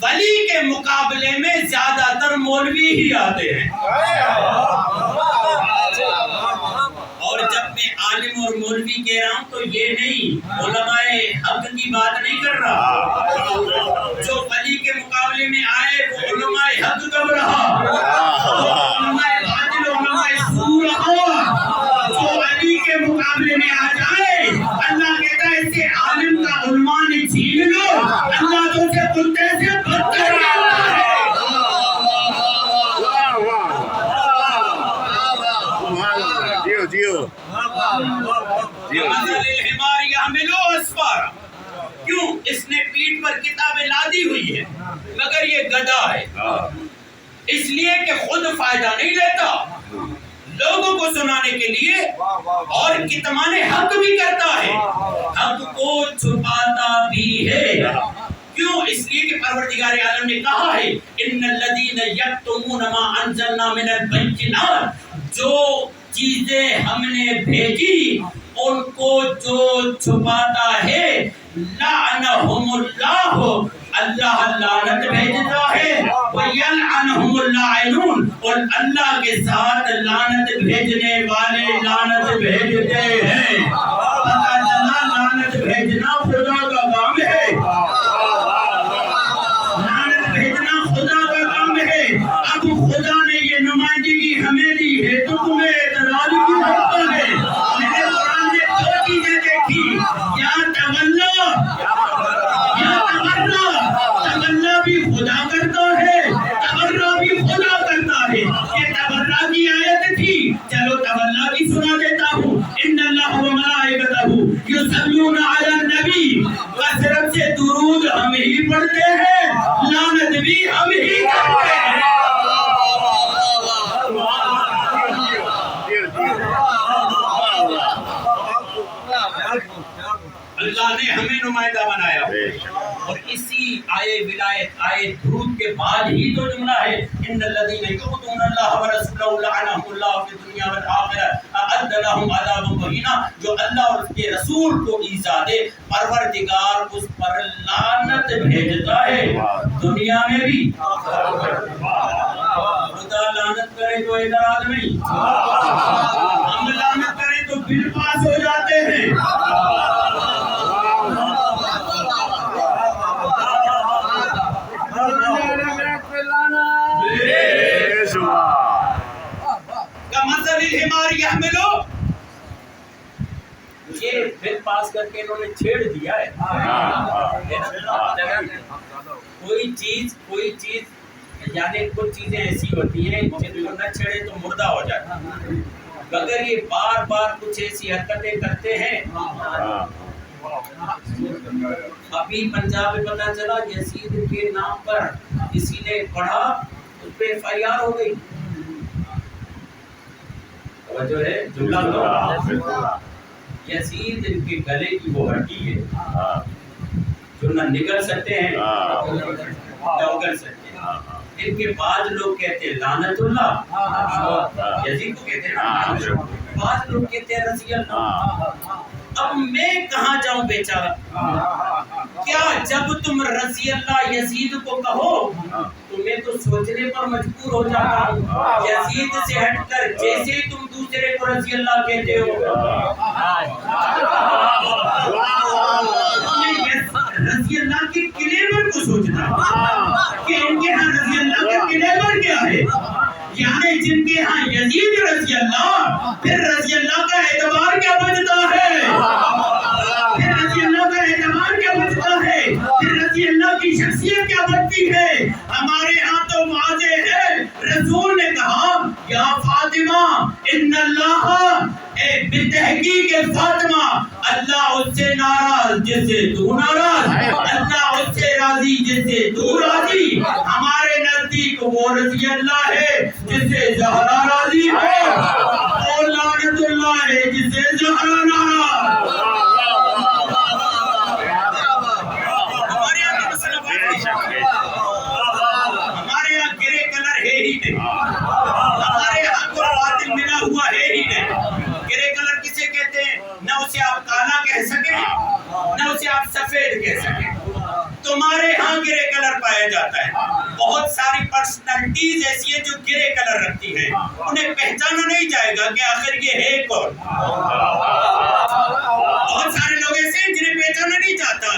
S1: ولی کے مقابلے میں زیادہ تر مولوی ہی آتے ہیں۔ اور جب میں عالم اور مولوی کہہ رہا ہوں تو یہ نہیں علماء حق کی بات نہیں کر رہا، جو ولی کے مقابلے میں آئے وہ علماء حق کب رہا، علماء عادل، علماء سور رہا، جو ولی کے مقابلے میں آ جائے اللہ کہتا ہے اسے عالم کا عنوان چھین لو، اللہ تو اسے کتے سے بدتر آتا ہے۔ الحمار یحملو اسفارا، کیوں؟ اس نے پیٹھ پر کتابیں لادی ہوئی ہے مگر یہ گدھا ہے، اس لیے کہ خود فائدہ نہیں لیتا، لوگوں کو سنانے کے لیے اور کتمان حق بھی کرتا ہے، حق کو چھپاتا بھی ہے۔ کیوں؟ اس لیے کہ پروردگار عالم نے کہا ہے ان الذین یکتمون ما انزلنا من البینات، جو چیزیں ہم نے بھیجی ان کو جو چھپاتا ہے لعنہم اللہ، اللہ لعنت بھیجتا ہے، وَيَلْعَنُهُمُ اللَّاعِنُونَ، اور اللہ کے ساتھ لعنت بھیجنے والے لعنت بھیجتے ہیں۔ پتہ چلا لعنت بھیجنا خدا کا کام ہے، لعنت بھیجنا خدا کا کام ہے۔ اب خدا نے یہ نمائندگی ہمیں دی ہے تو تمہیں اعتراض کی ہوتا ہے؟ میرے قرآن نے دو چیزیں دیکھی، یا تولّا، تولّا بھی خدا کرتا ہے، تبرّا بھی خدا کرتا ہے۔ یہ تبرّا کی آیت تھی، چلو تولّا بھی سنا دیتا ہوں۔ ان اللہ و ملائکتہ یصلون علی النبی، کثرت سے درود ہم ہی پڑھتے ہیں، لعنت بھی ہم ہی کرتے ہیں۔ اللہ نے ہمیں نمائندہ بنایا، اور اسی آئے ولایت آئے درود کے بعد ہی تو جملہ ہے ان الذین یؤذون اللہ ورسولہ لعنہم اللہ فی الدنیا والآخرہ اعد لهم عذابا مہینا، جو اللہ اور اس کے رسول کو ایذا دے پروردگار اس پر لعنت بھیجتا ہے، دنیا میں بھی۔ خدا لعنت کرے تو اعتراض نہیں، ہم لعنت کریں تو بل پاس ہو جاتے ہیں۔ الحمار يحملوا، یہ بل پاس کر کے انہوں نے چھیڑ دیا ہے. کوئی چیز یعنی کچھ چیزیں ایسی ہوتی ہیں جن کو نہ چھیڑے تو مردہ ہو جاتا ہے، مگر یہ بار بار کچھ ایسی حرکتیں کرتے ہیں. ابھی پنجاب میں پتہ چلا یزید کے نام پر کسی نے پڑھا، اس پہ FIR ہو گئی. جو ہے جملہ یزید ان کے گلے کی وہ ہڈی ہے جو نہ نگل سکتے ہیں نہ اگل سکتے ہیں. ان کے بعد لوگ کہتے ہیں لعنت اللہ، یزید کو کہتے ہیں لعنت اللہ، بعض لوگ کہتے ہیں رضی اللہ. اب میں کہاں جاؤں بیچارہ؟ کیا جب تم رضی اللہ یزید کو کہو تو میں تو سوچنے پر مجبور ہو جاتا ہوں یزید سے ہٹ کر جیسے تم دوسرے کو رضی اللہ کہتے ہو. رضی اللہ کے کلیمر کو سوچنا کہ ان کے ہاں رضی اللہ کا کلیمر کیا ہے، یعنی جن کے ہاں یزید رضی اللہ، پھر رضی اللہ کا اعتبار کیا بچتا ہے، پھر رضی اللہ کا اعتبار کیا بچتا ہے، پھر رضی اللہ کی شخصیت کیا بچتی ہے. ہمارے ہاں تو واضح ہے، رسول نے کہا یا فاطمہ ان اللہ بتحقیق فاطمہ، اللہ اس سے ناراض جس سے تو ناراض، اللہ اس سے راضی جس سے تو راضی. ہمارے نزدیک وہ رضی اللہ ہے جس سے زہرا راضی ہے، اور لعنت اللہ ہے جس سے زہرا ناراض. ہمارے یہاں کا مسئلہ ہمارے یہاں گرے کلر ہے ہی نہیں، ہمارے یہاں کو باطل ملا ہوا ہے ہی نہیں. گرے کلر کسے کہتے ہیں؟ نہ اسے آپ کالا کہہ سکیں نہ اسے آپ سفید کہہ سکیں. تمہارے ہاں گرے کلر پایا جاتا ہے. بہت ساری پرسنالٹیز ایسی ہیں جو گرے کلر رکھتی ہیں، انہیں پہچانا نہیں جائے گا کہ آخر یہ ہے کون. بہت سارے لوگ ایسے ہیں جنہیں پہچانا نہیں جاتا.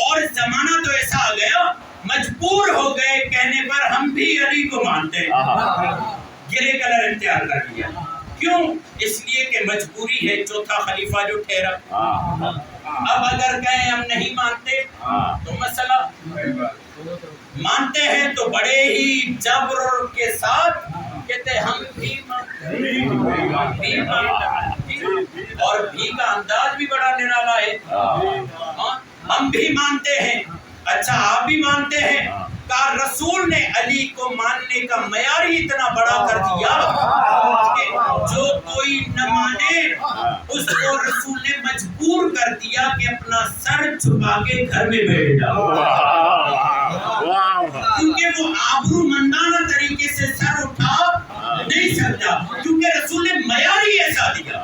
S1: اور زمانہ تو ایسا آ گیا مجبور ہو گئے کہنے پر ہم بھی علی کو مانتے ہیں، گرے کلر اختیار کر لیا. کیوں؟ اس لیے کہ مجبوری ہے، چوتھا خلیفہ جو ٹھہرا. اب اگر کہیں ہم نہیں مانتے تو مسئلہ، مانتے ہیں تو بڑے ہی جبر کے ساتھ کہتے ہیں ہم بھی مانتے، اور بھی کا انداز بھی بڑا نرالا ہے. ہم بھی مانتے ہیں. اچھا آپ بھی مانتے ہیں؟ کہا رسول نے علی کو ماننے کا معیار ہی اتنا بڑا کر دیا کہ جو کوئی نہ مانے اس کو رسول نے مجبور کر دیا کہ اپنا سر چھپا کے گھر میں بیٹھ جاؤ، کیونکہ وہ آبرو مندانہ طریقے سے سر اٹھا نہیں سکتا، کیونکہ رسول نے معیار ہی ایسا دیا.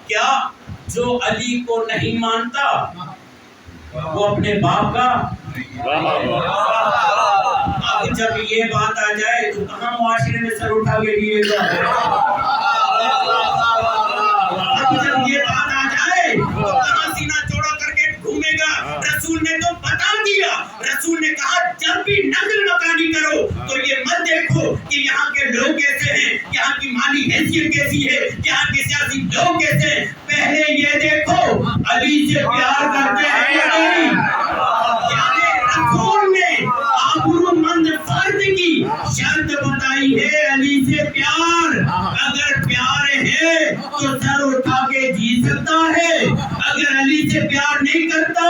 S1: کیا جو علی کو نہیں مانتا وہ اپنے باپ کا؟ اب جب یہ بات آ جائے تو کہاں معاشرے میں سر اٹھا کے لیے گا؟ اب جب یہ بات آ جائے تو کہاں سینہ چوڑا کر کے گھومے گا؟ رسول نے تو بتا دیا. رسول نے کہا جب بھی نقل مکانی کرو تو یہ مت دیکھو کہ یہاں کے لوگ کیسے ہیں، یہاں کی مالی حیثیت کیسی ہے، یہاں کے سیاسی لوگ کیسے ہیں. پہلے یہ دیکھو علی سے پیار کرتے ہیں یا نہیں. رسول نے آبرو مند فرد کی شرط بتائی ہے علی سے پیار. اگر پیار ہے تو سر اٹھا کے جی سکتا ہے، اگر علی سے پیار نہیں کرتا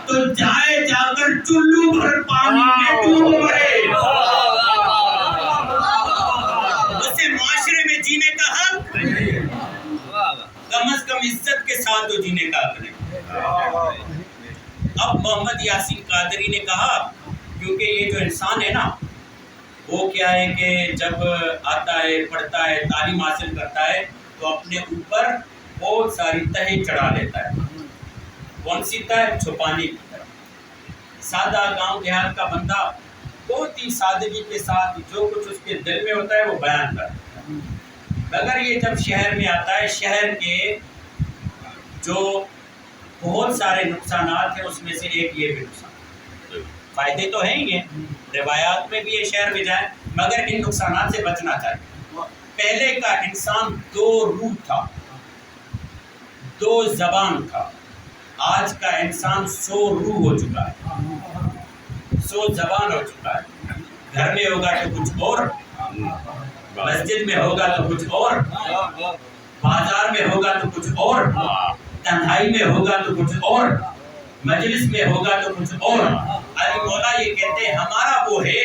S1: تو جائے جا کر چلو بھر پانی میں ڈوب مرے. اسے معاشرے میں جینے کا حق، کم از کم عزت کے ساتھ تو جینے کا حق نہیں. اب محمد یاسین قادری نے کہا کیونکہ یہ جو انسان ہے نا وہ کیا ہے کہ جب آتا ہے پڑھتا ہے تعلیم حاصل کرتا ہے تو اپنے اوپر بہت ساری تہیں چڑھا لیتا ہے. کون سی تہ؟ چھپانے کی طرح. سادہ گاؤں دیہات کا بندہ بہت ہی سادگی کے ساتھ جو کچھ اس کے دل میں ہوتا ہے وہ بیان کرتا ہے، مگر یہ جب شہر میں آتا ہے شہر کے جو بہت سارے نقصانات ہیں اس میں سے ایک یہ بھی نقصان. فائدے تو ہیں ہی ہیں، روایات میں بھی یہ شہر میں جائیں مگر ان نقصانات سے بچنا چاہیے. پہلے کا انسان 2 روح تھا، 2 زبان تھا. آج کا انسان 100 روح ہو چکا ہے، 100 زبان ہو چکا ہے. گھر میں ہوگا تو کچھ اور، مسجد میں ہوگا تو کچھ اور، بازار میں ہوگا تو کچھ اور، تنہائی میں ہوگا تو کچھ اور، مجلس میں ہوگا تو کچھ اور. علی مولا یہ کہتے ہیں ہمارا وہ ہے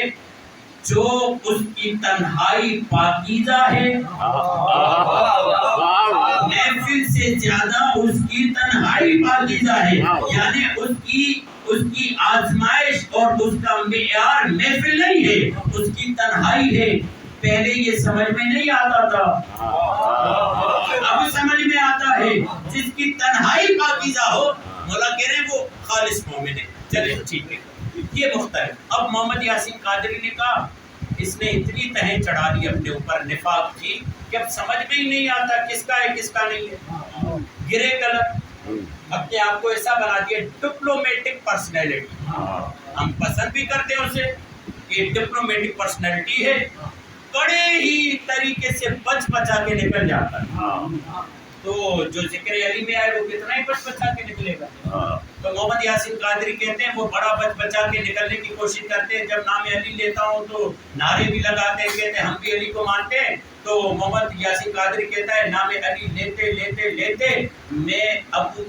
S1: جو اس کی تنہائی پاکیزہ ہے، محفل سے زیادہ اس کی تنہائی پاکیزہ ہے. یعنی اس کی آزمائش اور اس کا معیار محفل نہیں ہے، اس کی تنہائی ہے. پہلے یہ سمجھ میں نہیں آتا تھا، اب سمجھ میں آتا ہے. جس کی تنہائی پاکیزہ ہو، مولا کہہ رہے ہیں وہ خالص مومن ہے. چلے ٹھیک ہے، یہ مختلف. اب محمد یاسین قادری نے کہا اس نے اتنی تہیں چڑھا دی اپنے اوپر نفاق کی کہ اب سمجھ میں ہی نہیں آتا کس کا ہے کس کا نہیں ہے. گرے کلر اپنے آپ کو ایسا بنا دیا ڈپلومیٹک پرسنالٹی. ہم پسند بھی کرتے ہیں اسے کہ ڈپلومیٹک پرسنالٹی ہے، بڑے ہی طریقے سے بچ بچا کے نکل جاتا ہے. تو جو ذکر علی میں آئے وہ کتنا ہی بچ بچا کے نکلے گا. تو محمد یاسین قادری کہتے ہیں وہ بڑا بچ بچا کے نکلنے کی کوشش کرتے ہیں. جب نام علی لیتا ہوں تو نعرے بھی لگاتے ہیں، کہتے ہیں ہم بھی علی کو مانتے ہیں. تو محمد یاسین قادری کہتا ہے نام علی لیتے لیتے لیتے میں ابو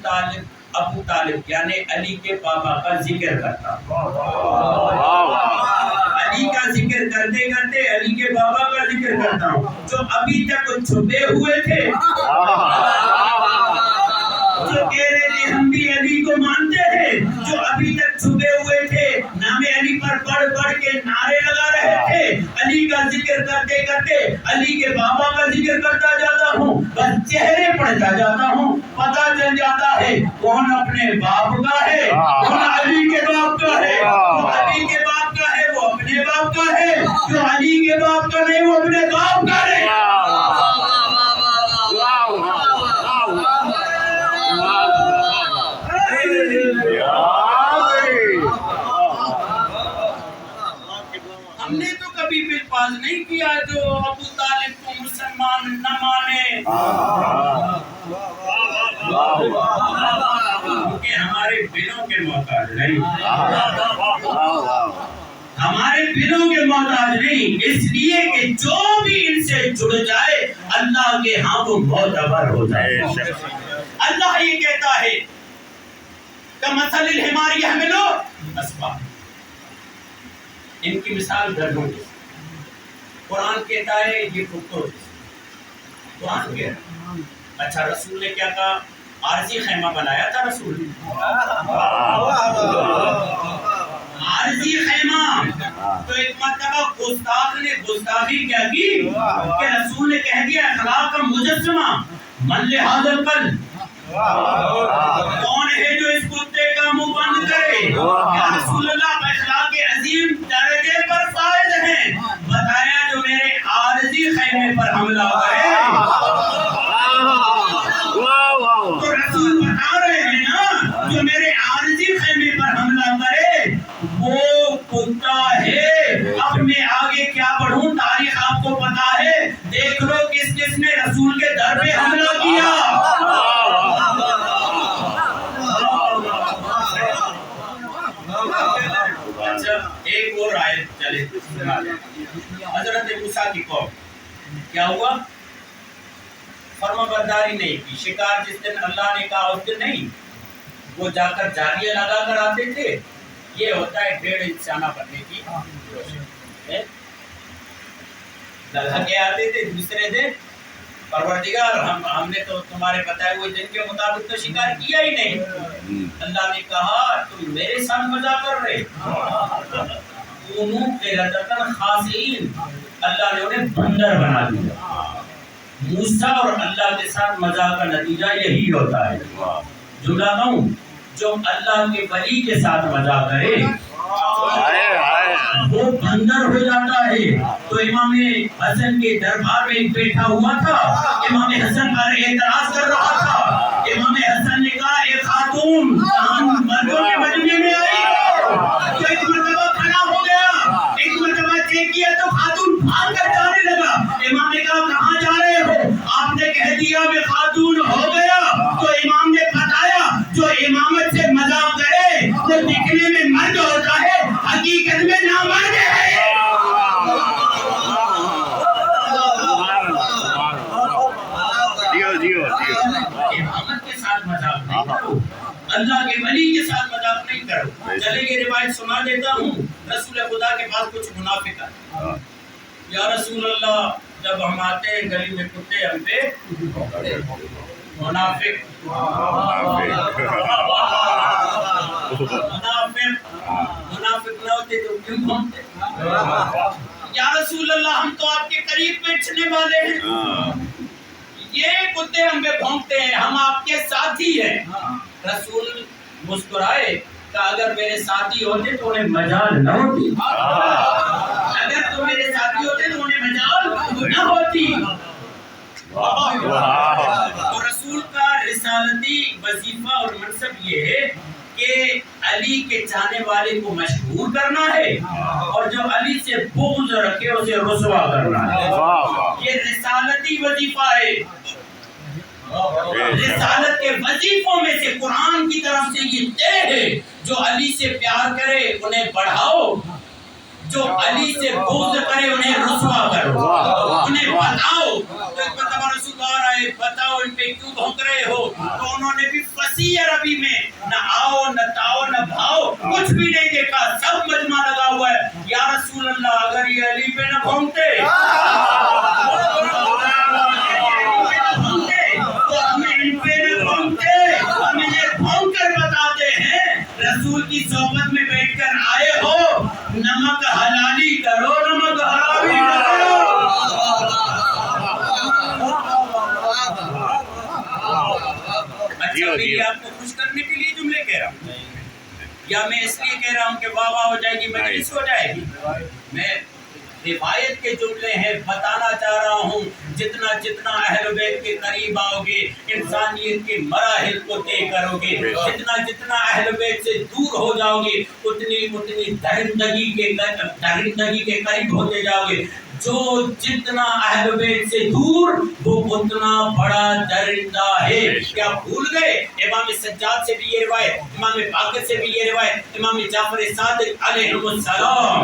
S1: طالب یعنی علی کے پاپا کا ذکر کرتا ہوں. علی کا ذکر کرتے کرتے علی کے بابا کا ذکر کرتا ہوں، جو ابھی تک چھپے ہوئے تھے، جو کہہ رہے تھے ہم بھی علی کو مانتے ہیں، جو ابھی تک چھپے ہوئے تھے، نام علی پر پڑھ پڑھ کے نعرے لگا رہے تھے. علی کا ذکر کرتے کرتے علی کے بابا کا ذکر کرتا جاتا ہوں، بس چہرے پڑھتا جاتا ہوں، پتہ چل جاتا ہے کون اپنے باپ کا ہے، کون علی کے باپ کا ہے. جو علی کے باپ کا ہے وہ اپنے باپ کا ہے، جو علی کے باپ کا نہیں وہ اپنے باپ کا ہے. ہم نے تو کبھی بالفاظ نہیں کیا جو ابو طالب کو مسلمان نہ مانے، کیونکہ ہمارے دلوں کے محتاج نہیں، ہمارے دلوں کے محتاج نہیں. اس لیے کہ جو بھی ان سے جڑ جائے اللہ کے ہاں وہ معتبر ہو جائے. اللہ یہ کہتا ہے کمثل الحمار یحمل اسفارا، ان کی مثال گدھوں کی. قرآن کہتا ہے یہ کتوں جیسے. قرآن کہتا ہے. اچھا رسول نے کیا کہا؟ عارضی خیمہ بنایا تھا رسول نے، عارضی خیمہ. تو ایک مرتبہ گستاخ نے گستاخی کیا کی کہ رسول نے کہہ دیا اخلاق کا مجسمہ من لحاظ القلب، کون ہے جو اس کتے کا منہ بند کرے؟ یا رسول اللہ اخلاق عظیم درجے پر فائز ہیں. بتایا جو میرے عارضی خیمے پر حملہ کرے. تو رسول بتا رہے ہیں نا جو میرے عارضی خیمے پر حملہ کرے وہ کتا ہے. اب میں آگے کیا پڑھوں؟ تاریخ آپ کو پتا ہے. دیکھ لو کس کس نے رسول کے در پہ حملہ کیا. اچھا ایک اور آیت چلے. حضرت موسیٰ کی قوم کیا ہوا؟ فرما برداری نہیں کی. شکار جس دن اللہ نے کہا اس دن نہیں، وہ جا کر جالیاں لگا کر آتے تھے. یہ ہوتا ہے 1.5 انچ چانا بننے کی لگا کے آتے تھے. دوسرے دن پروردگار ہم نے تو تمہارے بتائے ہوئے دن کے مطابق تو شکار کیا ہی نہیں. اللہ نے کہا تم میرے ساتھ مذاق کر رہے. خاصین، اللہ نے انہیں بندر بنا دیا. موسیٰ اور اللہ کے ساتھ مذاق کا نتیجہ یہی ہوتا ہے. جملہ کہوں جو اللہ کے ولی کے ساتھ مذاق کرے وہ بندر ہو جاتا ہے. تو امام حسن کے دربار میں ایک بیٹھا ہوا تھا، امام حسن پر اعتراض کر رہا تھا. امام حسن نے کہا اے خاتون ہم مردوں کے مجمع میں آئی ہو. تو ایک مرتبہ کھڑا ہو گیا، ایک مرتبہ چیک کیا تو خاتون بھاگ کر جانے لگا. امام نے کہا کہاں کرو، اللہ کے ولی کے ساتھ مذاق نہیں کرو۔ چلے یہ روایت سنا دیتا ہوں، رسول خدا کے پاس کچھ منافق آتے، یا رسول اللہ جب ہم آتے ہیں گلی میں کتے ہم پہ منافق منافق نہ ہوتے تو کیوں بھونکتے؟ یا رسول اللہ ہم تو آپ کے قریب بیٹھنے والے ہیں، یہ کتے ہم پہ بھونکتے ہیں، ہم آپ کے ساتھی ہیں۔ رسول مسکرائے کہ اگر میرے ساتھی ہوتے تو انہیں مجال نہ ہوتی، اگر تو میرے ساتھی ہوتے تو انہیں مجال نہ ہوتی۔ اور رسول کا رسالتی وظیفہ اور منصب یہ ہے کہ علی کے چاہنے والے کو مشہور کرنا ہے اور جو علی سے بغض رکھے اسے رسوا کرنا ہے۔ یہ رسالتی وظیفہ ہے۔ رسالت کے وظیفوں میں سے قرآن کی طرف سے یہ طے ہے، جو علی سے پیار کرے انہیں بڑھاؤ، جو علی سے بغض کرے انہیں رسوا کرو، انہیں بتاؤ۔ تو ایک مرتبہ رسول اللہ آئے، بتاؤ ان پہ کیوں بھونک رہے ہو؟ تو انہوں نے بھی فصیح عربی میں نہ آؤ نہ تاؤ نہ بھاؤ کچھ بھی نہیں دیکھا، سب مجمع لگا ہوا ہے۔ یا رسول اللہ اگر یہ علی پہ نہ بھونکتے تو ہمیں ان پہ نہ بھونکتے، ہم انہیں بھونک کر بتاتے ہیں رسول کی صحبت میں بیٹھ کر آئے ہو، نمک حلالی کرو، نمک حرامی کرو۔ اچھا میں یہ آپ کو خوش کرنے کے لیے جملے کہہ رہا ہوں یا میں اس لیے کہہ رہا ہوں کہ واہ واہ ہو جائے گی، مجلس ہو جائے گی؟ میں روایت کے جملے ہیں، بتانا چاہ رہا ہوں جتنا جتنا اہل بیت کے قریب آؤ گے انسانیت کے مراحل کو طے کرو گے، جتنا جتنا اہل بیت سے دور ہو جاؤ گے اتنی اتنی درندگی کے قریب ہوتے جاؤ گے۔ جو جتنا اہل بیت سے دور وہ اتنا بڑا درندہ ہے۔ کیا بھول گئے امام سجاد سے بھی یہ روایت، امام باقر سے بھی یہ روایت، امام جعفر صادق علیہ السلام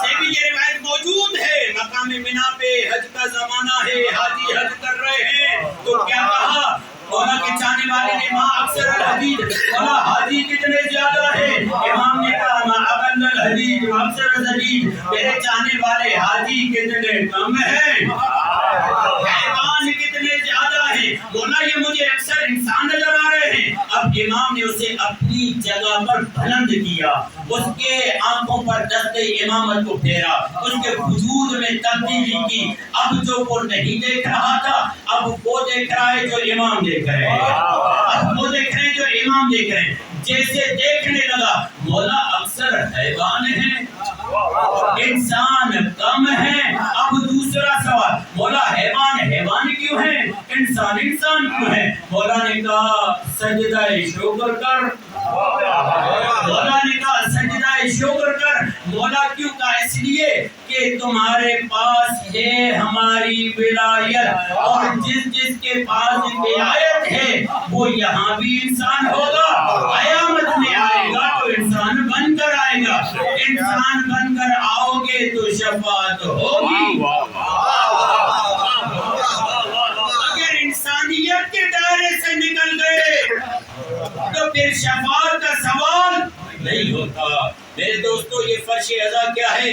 S1: سے بھی یہ روایت موجود ہے۔ مقام منا پہ حج کا زمانہ ہے، حاجی حج کر رہے ہیں تو کیا کہا؟ مولا کے چاہنے والے نے ماں اکثر الحدید، مولا حاجی کتنے زیادہ ہے؟ امام نے کہا ماں اقل الحدید اکثر الحدید، میرے چاہنے والے حاجی کتنے کم ہیں، حیوان کتنے زیادہ ہیں۔ مولا یہ مجھے اکثر انسان نظر آ رہے ہیں۔ اب امام نے اسے اپنی جگہ پر بلند کیا، اس کے آنکھوں پر دست امامت کو پھیرا، اس کے وجود میں تبدیلی کی۔ اب جو وہ نہیں دیکھ رہا تھا اب وہ دیکھ رہا ہے جو امام دیکھ رہے ہیں، اب وہ دیکھ رہے ہیں جو امام دیکھ رہے ہیں۔ جیسے دیکھنے لگا مولا اکثر حیوان ہیں، انسان کم ہیں۔ اب دوسرا سوال، مولا حیوان کیوں ہیں، انسان کیوں ہیں؟ مولا نے کہا سجدہ شکر کر، مولا نے کہا سجدہ شکر کر۔ مولا کیوں کہا؟ اس لیے کہ تمہارے پاس ہے ہماری ولایت، اور جس جس کے پاس ولایت ہے وہ یہاں بھی انسان ہوگا، قیامت میں آئے گا تو انسان بن کر آئے گا۔ انسان بن کر آؤ گے تو شفاعت ہوگی۔ اگر انسانیت کے دائرے سے نکل گئے تو پھر شفاعت کا سوال نہیں ہوتا۔ میرے دوستو یہ فرش ازا کیا ہے؟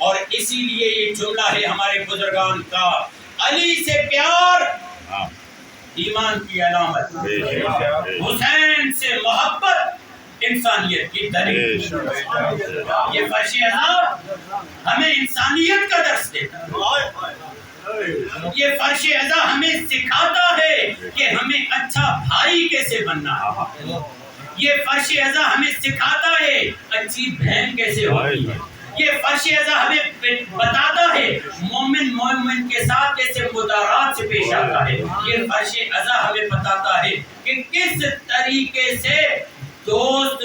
S1: اور اسی لیے یہ جملہ ہے ہمارے بزرگان کا، علی سے پیار ایمان کی علامت، حسین سے محبت انسانیت کی دلیل۔ یہ فرش ازا ہمیں انسانیت کا درس دیتا ہے، یہ فرش ازا ہمیں سکھاتا ہے کہ ہمیں اچھا بھائی کیسے بننا ہے، یہ فرش ازا ہمیں سکھاتا ہے اچھی بہن کیسے ہوتی ہے، یہ فرش ازا ہمیں بتاتا ہے مومن کے ساتھ کیسے مدارات سے پیش آتا ہے، یہ فرش ازا ہمیں بتاتا ہے کہ کس طریقے سے دوست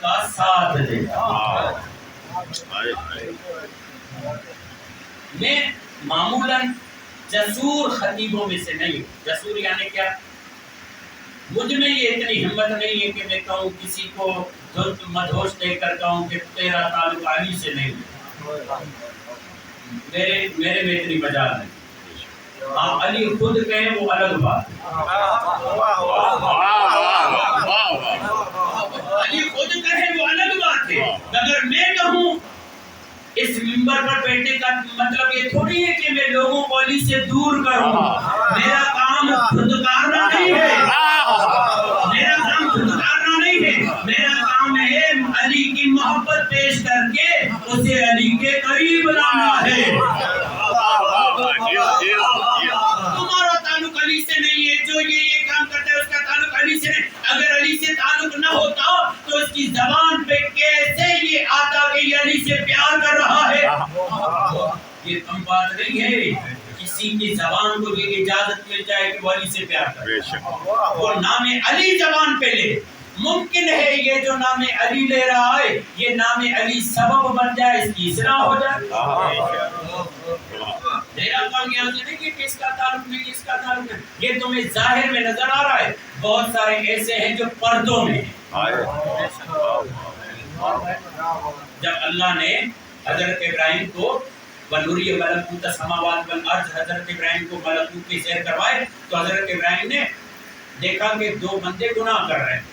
S1: کا ساتھ دیتا ہے۔ میں معمولاً جسور خطیبوں میں سے نہیں ہوں۔ جسور یعنی کیا؟ مجھ میں یہ اتنی ہمت نہیں ہے کہ میں کہوں کسی کو مدھوش دے کر کہوں کہ تیرا تعلق علی سے نہیں ہے، میرے میں اتنی مجال نہیں۔ ہاں علی خود کہیں وہ الگ بات، علی خود کہے وہ الگ بات ہے، اگر میں کہوں اس منبر پر بیٹھنے کا مطلب یہ تھوڑی ہے کہ میں لوگوں کو علی سے دور کروں، میرا کام دھندکارنا نہیں ہے، میرا کام دھندکارنا نہیں ہے، میرا کام ہے علی کی محبت پیش کر کے اسے علی کے قریب لانا ہے۔ تمہارا تعلق علی سے نہیں ہے، جو یہ کام کرتا ہے اس کا تعلق علی سے نہیں، اگر علی سے تعلق نہ ہوتا تو اس کی زبان پہ کیسے یہ آتا کہ یہ علی سے پیار کر رہا ہے؟ یہ کم بات نہیں ہے کسی کی زبان کو یہ اجازت مل جائے کہ وہ علی سے پیار کرے، وہ نام علی زبان پہ لے، ممکن ہے یہ جو نام علی لے رہا ہے یہ نام علی سبب بن جائے، اس کی اصلاح ہو جائے۔ میرا کام یہاں سے نہیں کہ اس کا تعلق نہیں، اس کا تعلق نہیں، یہ تمہیں ظاہر میں نظر آ رہا ہے، بہت سارے ایسے ہیں جو پردوں میں ہیں۔ جب اللہ نے حضرت ابراہیم کو بنوری ملکوت السماوات والارض، حضرت ابراہیم کو ملکوت کی سیر کروائے تو حضرت ابراہیم نے دیکھا کہ دو بندے گناہ کر رہے ہیں،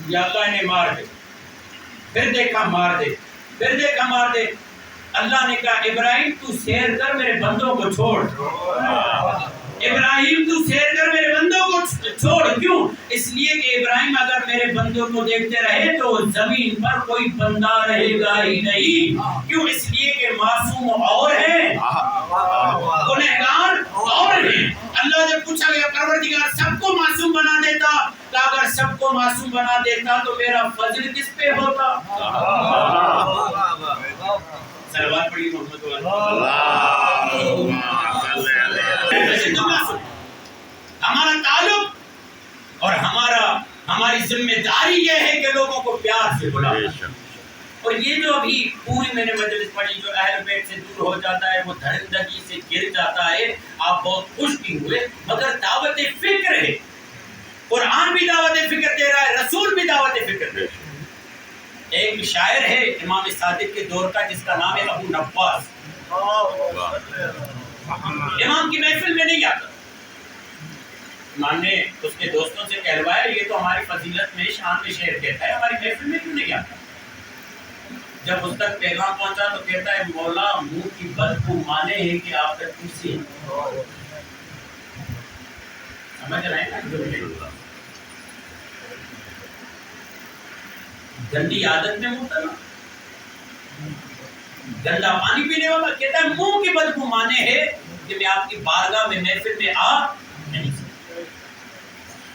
S1: یا اللہ نے مار دے، پھر دیکھا مار دے، پھر دیکھا مار دے، اللہ نے کہا ابراہیم تو سیر کر میرے بندوں کو چھوڑ، ابراہیم تو سیر کر میرے بندوں کو چھوڑ، کیوں؟ اس لیے کہ ابراہیم اگر میرے بندوں کو دیکھتے رہے تو زمین پر کوئی بندہ رہے گا ہی نہیں، کیوں؟ اس لیے کہ معصوم اور ہیں، گنہگار اور ہیں۔ اللہ جب پوچھا گیا پروردگار سب کو معصوم بنا دیتا، کہ اگر سب کو معصوم بنا دیتا تو میرا فضل کس پہ ہوتا؟ صلوات پڑھی محمد ہمارا تعلق اور ہماری ذمہ داری یہ ہے کہ لوگوں کو پیار سے بلانا، اور یہ جو ابھی پوری میں نے مجلس پڑھی جو اہل بیت سے دور ہو جاتا ہے وہ درندگی سے گر جاتا ہے، آپ بہت خوش بھی ہوئے، مگر دعوت فکر ہے، قرآن بھی دعوت فکر دے رہا ہے، رسول بھی دعوت فکر دے رہا ہے۔ ایک شاعر ہے امام صادق کے دور کا جس کا نام ہے ابو نواس، امام کی محفل میں نہیں آتا، امام نے اس کے دوستوں سے کہلوایا یہ تو ہماری فضیلت میں شان میں شعر کہتا ہے، ہماری محفل میں کیوں نہیں آتا؟ جب اس تک پیغام پہنچا تو کہتا ہے مولا منہ کی بدبو مانے ہے کہ آپ تک کرسی ہے، سمجھ رہے ہیں نا؟ گندی عادت میں مبتلا، گندا پانی پینے والا، کہتا ہے منہ کی بدبو مانے ہے کہ میں آپ کی بارگاہ میں محفل میں آ نہیں سکتا۔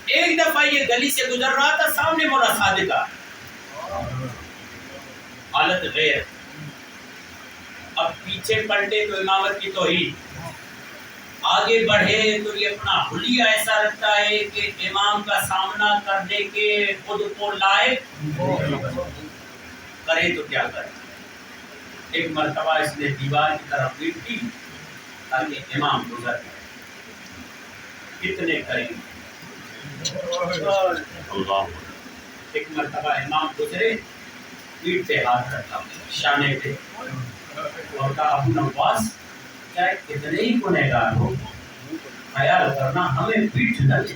S1: ایک دفعہ یہ گلی سے گزر رہا تھا، سامنے مولا صادق آ، حالت غیر، اب پیچھے پلٹے تو امامت کی توہین، آگے بڑھے تو یہ اپنا حلیہ ایسا رکھتا ہے کہ امام کا سامنا کرنے کے خود کو لائق کرے تو کیا کرے۔ ایک مرتبہ اس نے دیوار کی طرف پیٹ کی تاکہ امام گزر جائے، کتنے قریب، ایک مرتبہ امام گزرے، پیٹ پہ ہاتھ رکھا شانے پہ اور کہا ابو نواس چاہے کتنے ہی گنہگار ہو خیال کرنا ہمیں پیٹھ نہ دے،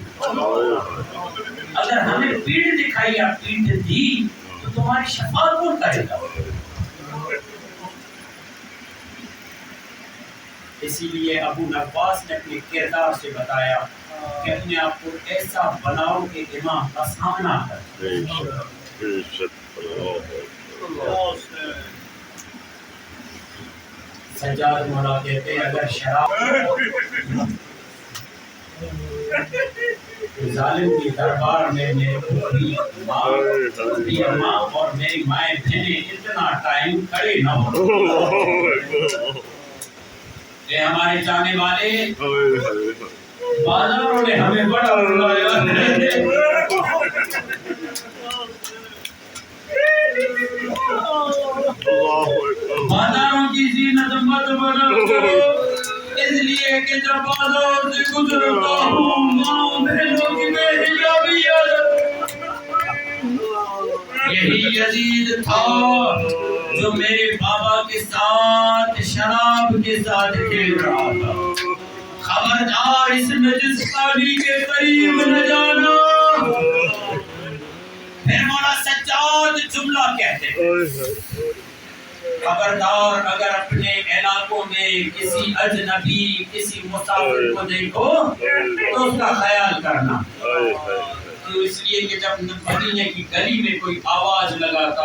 S1: اگر ہمیں پیٹھ دکھائی یا پیٹھ دی تو تمہاری شفاعت کون کرے گا؟ اسی لیے ابو نواس نے اپنے کردار سے بتایا کہ اپنے آپ کو ایسا بناؤ کہ امام کا سامنا کرے۔ سجاد مولا کہتے ہیں اگر شراب ظالم کی دربار میں میرے پوری اماں اور میری مائیں بہنیں اتنا ٹائم کھڑے نہ ہو، کہ ہمارے جانے والے بازاروں نے ہمیں بڑا رلایا، بازاروں کی زینت مت بدل کرو، اس لیے کہ جب بازار سے گزرتا ہوں ماں بہنوں کی بے حجابی یہی یزید تھا جو میرے بابا کے ساتھ شراب کے ساتھ کھیل رہا تھا، خبردار اس نجستانی کے قریب نہ جانا. پھر مولا سجاد جملہ کہتے ہیں خبردار اگر اپنے علاقوں میں کسی اجنبی کسی مسافر کو دیکھو تو اس کا خیال کرنا. تو اس لیے کہ جب مدینے کی گلی میں کوئی آواز لگاتا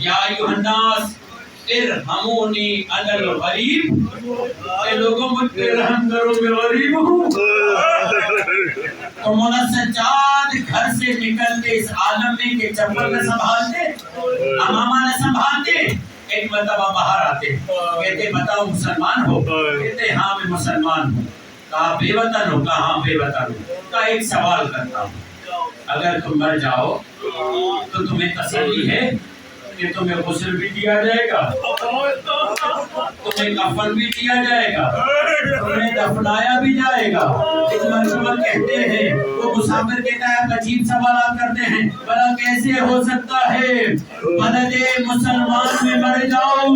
S1: یا ایھا الناس ارحمونی انا الغریب، اے لوگوں مجھ پہ رحم کرو میں غریب ہوں، تو مولا سجاد گھر سے نکلتے اس عالم میں کہ چپل نہ سنبھالتے امامہ نہ سنبھالتے. ایک مرتبہ باہر آتے کہتے بتاؤ مسلمان ہو؟ کہتے ہاں میں مسلمان ہوں. کہا بے وطن ہو؟ کہا ہاں بے وطن ہوں. کہا ایک سوال کرتا ہوں، اگر تم مر جاؤ تو تمہیں تسلی ہے کہ تمہیں غسل بھی دیا جائے گا، تمہیں کفن بھی دیا جائے گا، تمہیں دفنایا بھی جائے گا؟ ایک مرتبہ کہتے ہیں وہ مسافر کہتا ہے عجیب سوالات کرتے ہیں، بھلا کیسے ہو سکتا ہے بلد مسلمان میں مر جاؤں،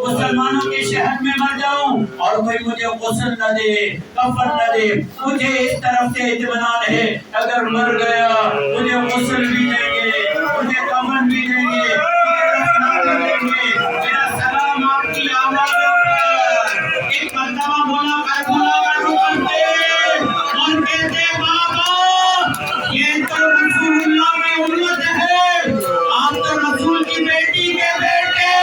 S1: مسلمانوں کے شہر میں مر جاؤں اور کوئی مجھے غسل نہ دے کفن نہ دے؟ مجھے اس طرف سے اطمینان ہے اگر مر گیا مجھے غسل بھی دیں گے، مجھے کفن بھی دیں گے، میرا سلام آپ کی آوازوں پر. ایک مرتبہ مولا کربلا کا رکن دے اور کہتے بابا یہ تو رسول اللہ کی امت ہے، آپ تو رسول کی بیٹی کے بیٹے.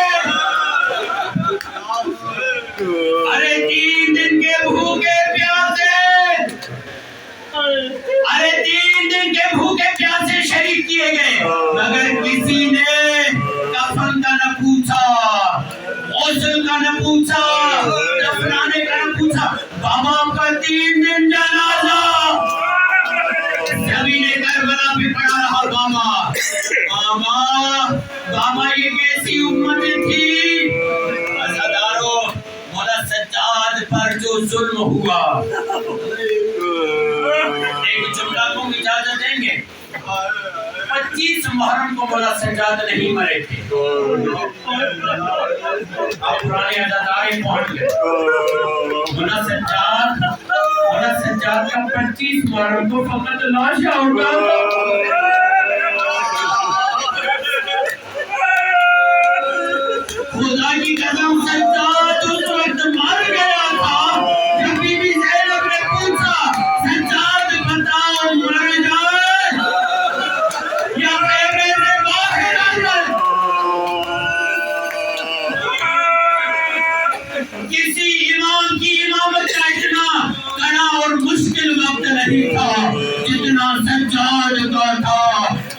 S1: ارے 3 دن کے بھوکے پیاسے، ارے 3 دن کے بھوکے پیاسے شہید کیے گئے مگر کسی نے کفن کا نہ پوچھا، غسل کا نہ پوچھا، دفنانے کا نہ پوچھا. بابا کا 3 دن جنازہ زمین کربلا پہ پڑا رہا. بابا یہ کیسی امت تھی؟ عزادارو مولا سجاد پر جو ظلم ہوا، ایک جملہ کو اجازت دیں گے 25 محرم کو مولا سجاد نہیں مرے تھے. آپ پرانے عزاداریں پہنچ گئے. مولا سجاد کا 25 محرم کو فقط لاشا ہوگا. خدا کی قسم سجاد اس وقت مر گیا تھا جب بی بی زینب نے پوچھا سجاد بتاؤ مر جائے یا خیمے سے باہر آ جائے. کسی امام کی امامت کا اتنا کڑا اور مشکل وقت نہیں تھا جتنا سجاد کا تھا.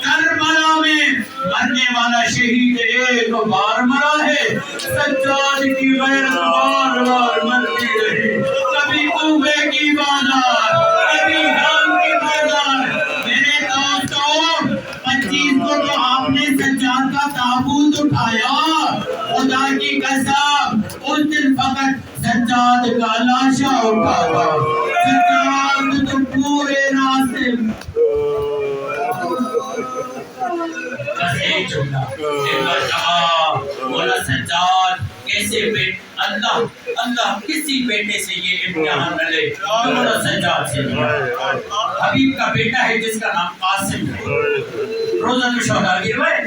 S1: کربلا میں مرنے والا شہید ایک بار مرا ہے، سجاد کی غیرت بار بار مرتی رہی. کبھی کوبے کی بازار، کبھی جان کی بازار. میرے دوستوں 25 کو تو آپ نے سجاد کا تابوت اٹھایا، خدا کی قسم اس دن فقط سجاد کا لاشا اٹھا تھا. سجاد تو پورے راستے مولا سجاد کیسے اللہ کسی بیٹے سے یہ امتحان نہ لے جو مولا سجاد سے لیا. حبیب کا بیٹا ہے جس کا نام قاسم ہے، روزہ الشہداء کی روایت.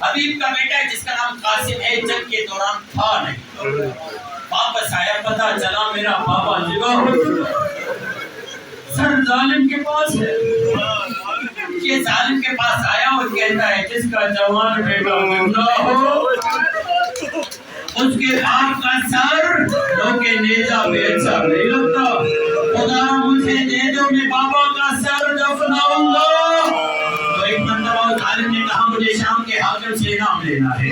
S1: حبیب کا بیٹا ہے جس کا نام قاسم ہے، جنگ کے دوران تھا نہیں. واپس آیا پتہ چلا میرا بابا سر ظالم کے پاس ہے. یہ ظالم کے پاس آیا اور کہتا ہے جس کا جوان بیٹا زندہ ہو اس کے باپ کا سر لوگے نیزہ پہ اچھا نہیں لگتا. خدا مجھے دے دو میں بابا کا سر دفناؤں گا. تو ایک مرتبہ ظالم نے کہا مجھے شام کے حاکم سے انعام لینا ہے.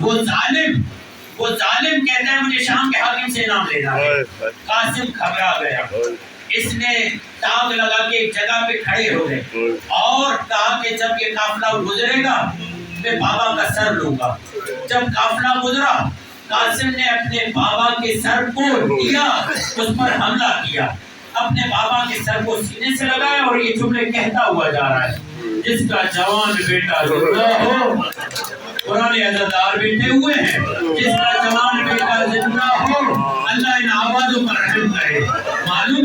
S1: وہ ظالم کہتا ہے مجھے شام کے حاکم سے انعام لینا ہے. قاسم گھبرا گیا، اس نے تاغ لگا کے ایک جگہ پہ کھڑے ہو گئے اور کہا کہ جب یہ قافلہ گزرے گا میں بابا کا سر لوں گا. جب قافلہ گزرا قاسم نے اپنے بابا کے سر کو دیا، اس پر حملہ کیا، اپنے بابا کے سر کو سینے سے لگایا اور یہ جملے کہتا ہوا جا رہا ہے جس کا جوان بیٹا زندہ ہو. پرانے عزادار بیٹھے ہوئے ہیں، جس کا جوان بیٹا زندہ ہو اللہ ان آوازوں پر رحم کرے. معلوم